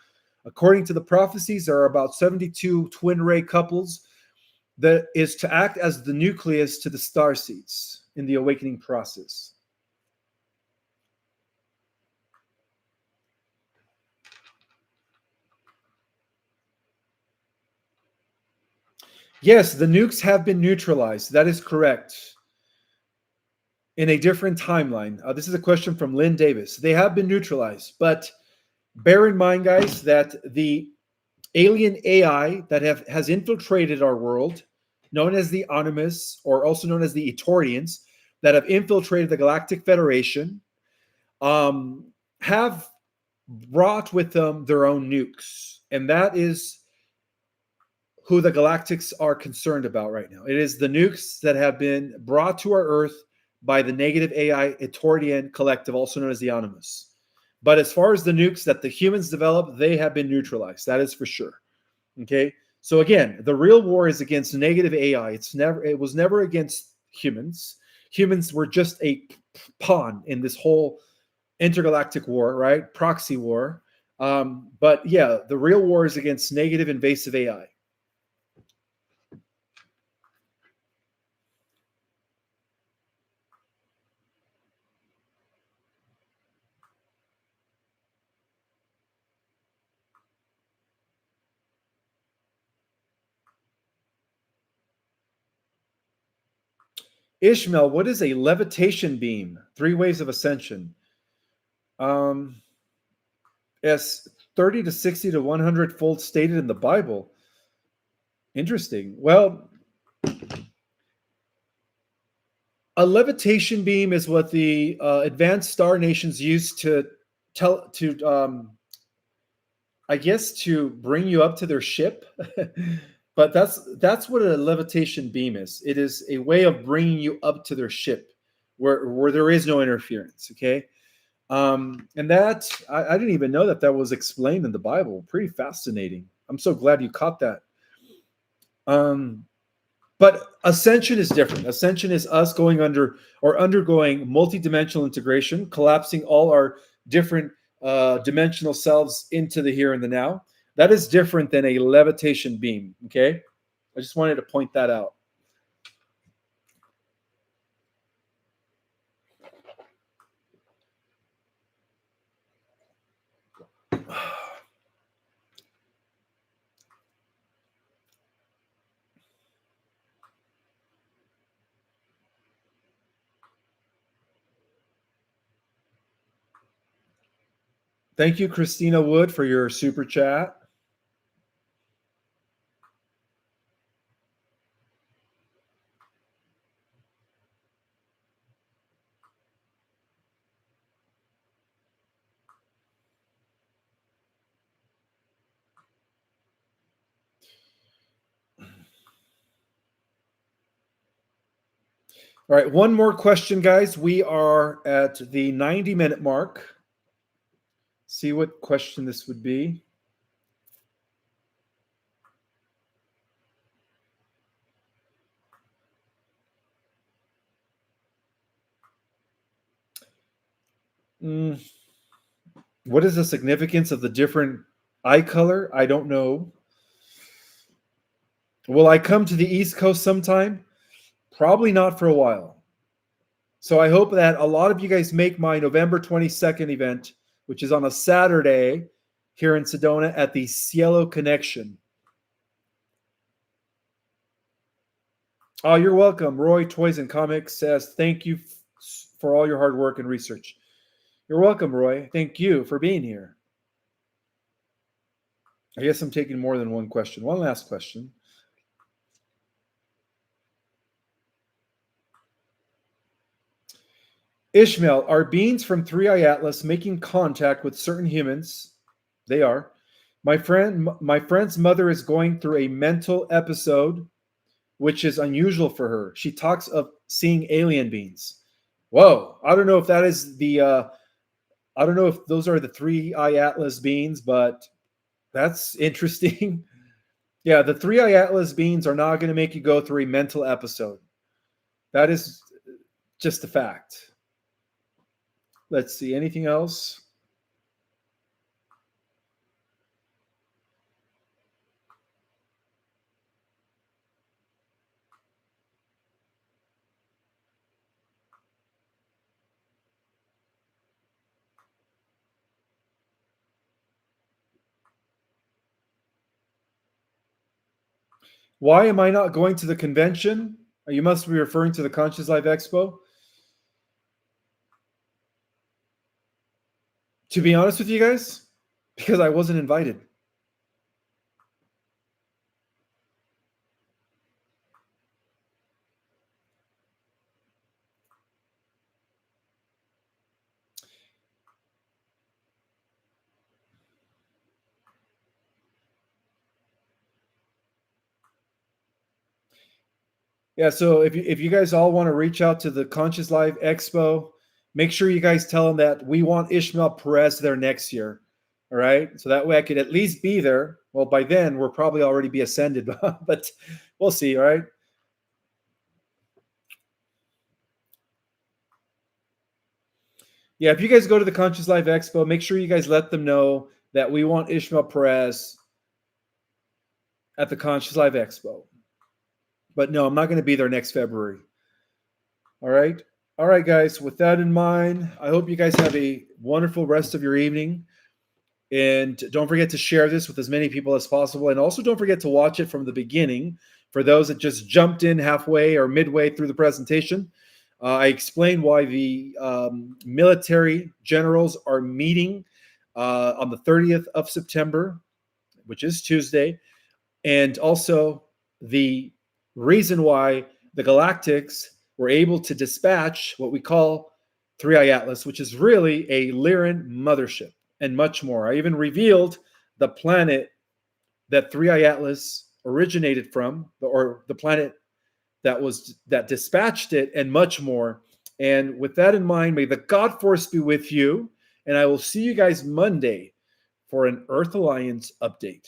According to the prophecies, there are about 72 twin ray couples that is to act as the nucleus to the star seeds in the awakening process. Yes, the nukes have been neutralized. That is correct. In a different timeline. This is a question from Lynn Davis. They have been neutralized, but bear in mind, guys, that the alien AI that has infiltrated our world, known as the Animus, or also known as the Etorians, that have infiltrated the Galactic Federation, have brought with them their own nukes. And that is who the Galactics are concerned about right now. It is the nukes that have been brought to our Earth by the negative AI Etorian collective, also known as the Animus. But as far as the nukes that the humans developed, they have been neutralized. That is for sure. Okay. So again, the real war is against negative AI. It was never against humans. Humans were just a pawn in this whole intergalactic war, right? Proxy war. But yeah, the real war is against negative invasive AI. Ishmael, what is a levitation beam? 3 ways of ascension. Yes, 30 to 60 to 100 fold stated in the Bible. Interesting. Well, a levitation beam is what the advanced star nations use to I guess to bring you up to their ship. But that's what a levitation beam is. It is a way of bringing you up to their ship where there is no interference. Okay. And that I didn't even know that that was explained in the Bible. Pretty fascinating. I'm so glad you caught that. But ascension is different. Ascension is us going under or undergoing multidimensional integration, collapsing all our different dimensional selves into the here and the now. That is different than a levitation beam. Okay. I just wanted to point that out. Thank you, Christina Wood, for your super chat. All right, one more question, guys. We are at the 90-minute mark. See what question this would be. What is the significance of the different eye color? I don't know. Will I come to the East Coast sometime? Probably not for a while. So I hope that a lot of you guys make my November 22nd event, which is on a Saturday here in Sedona at the Cielo Connection. Oh, you're welcome. Roy Toys and Comics says, thank you for all your hard work and research. You're welcome, Roy. Thank you for being here. I guess I'm taking more than one question. One last question. Ishmael, are beings from Threei Atlas making contact with certain humans? They are. My friend's mother is going through a mental episode, which is unusual for her. She talks of seeing alien beings. Whoa! I don't know if that is the. I don't know if those are the Threei Atlas beings, but that's interesting. Yeah, the Threei Atlas beings are not going to make you go through a mental episode. That is just a fact. Let's see. Anything else? Why am I not going to the convention? You must be referring to the Conscious Life Expo. To be honest with you guys, because I wasn't invited. Yeah, so if you guys all want to reach out to the Conscious Life Expo, make sure you guys tell them that we want Ishmael Perez there next year. All right. So that way I could at least be there. Well, by then we'll probably already be ascended, but we'll see. All right. Yeah, if you guys go to the Conscious Life Expo, make sure you guys let them know that we want Ishmael Perez at the Conscious Life Expo. But no, I'm not going to be there next February. All right. All right, guys. With that in mind, I hope you guys have a wonderful rest of your evening. And don't forget to share this with as many people as possible. And also don't forget to watch it from the beginning for those that just jumped in halfway or midway through the presentation. I explained why the military generals are meeting on the 30th of September, which is Tuesday. And also the reason why the Galactics were able to dispatch what we call Threei Atlas, which is really a Lyran mothership, and much more. I even revealed the planet that Threei Atlas originated from, or the planet that dispatched it, and much more. And with that in mind, may the God Force be with you, and I will see you guys Monday for an Earth Alliance update.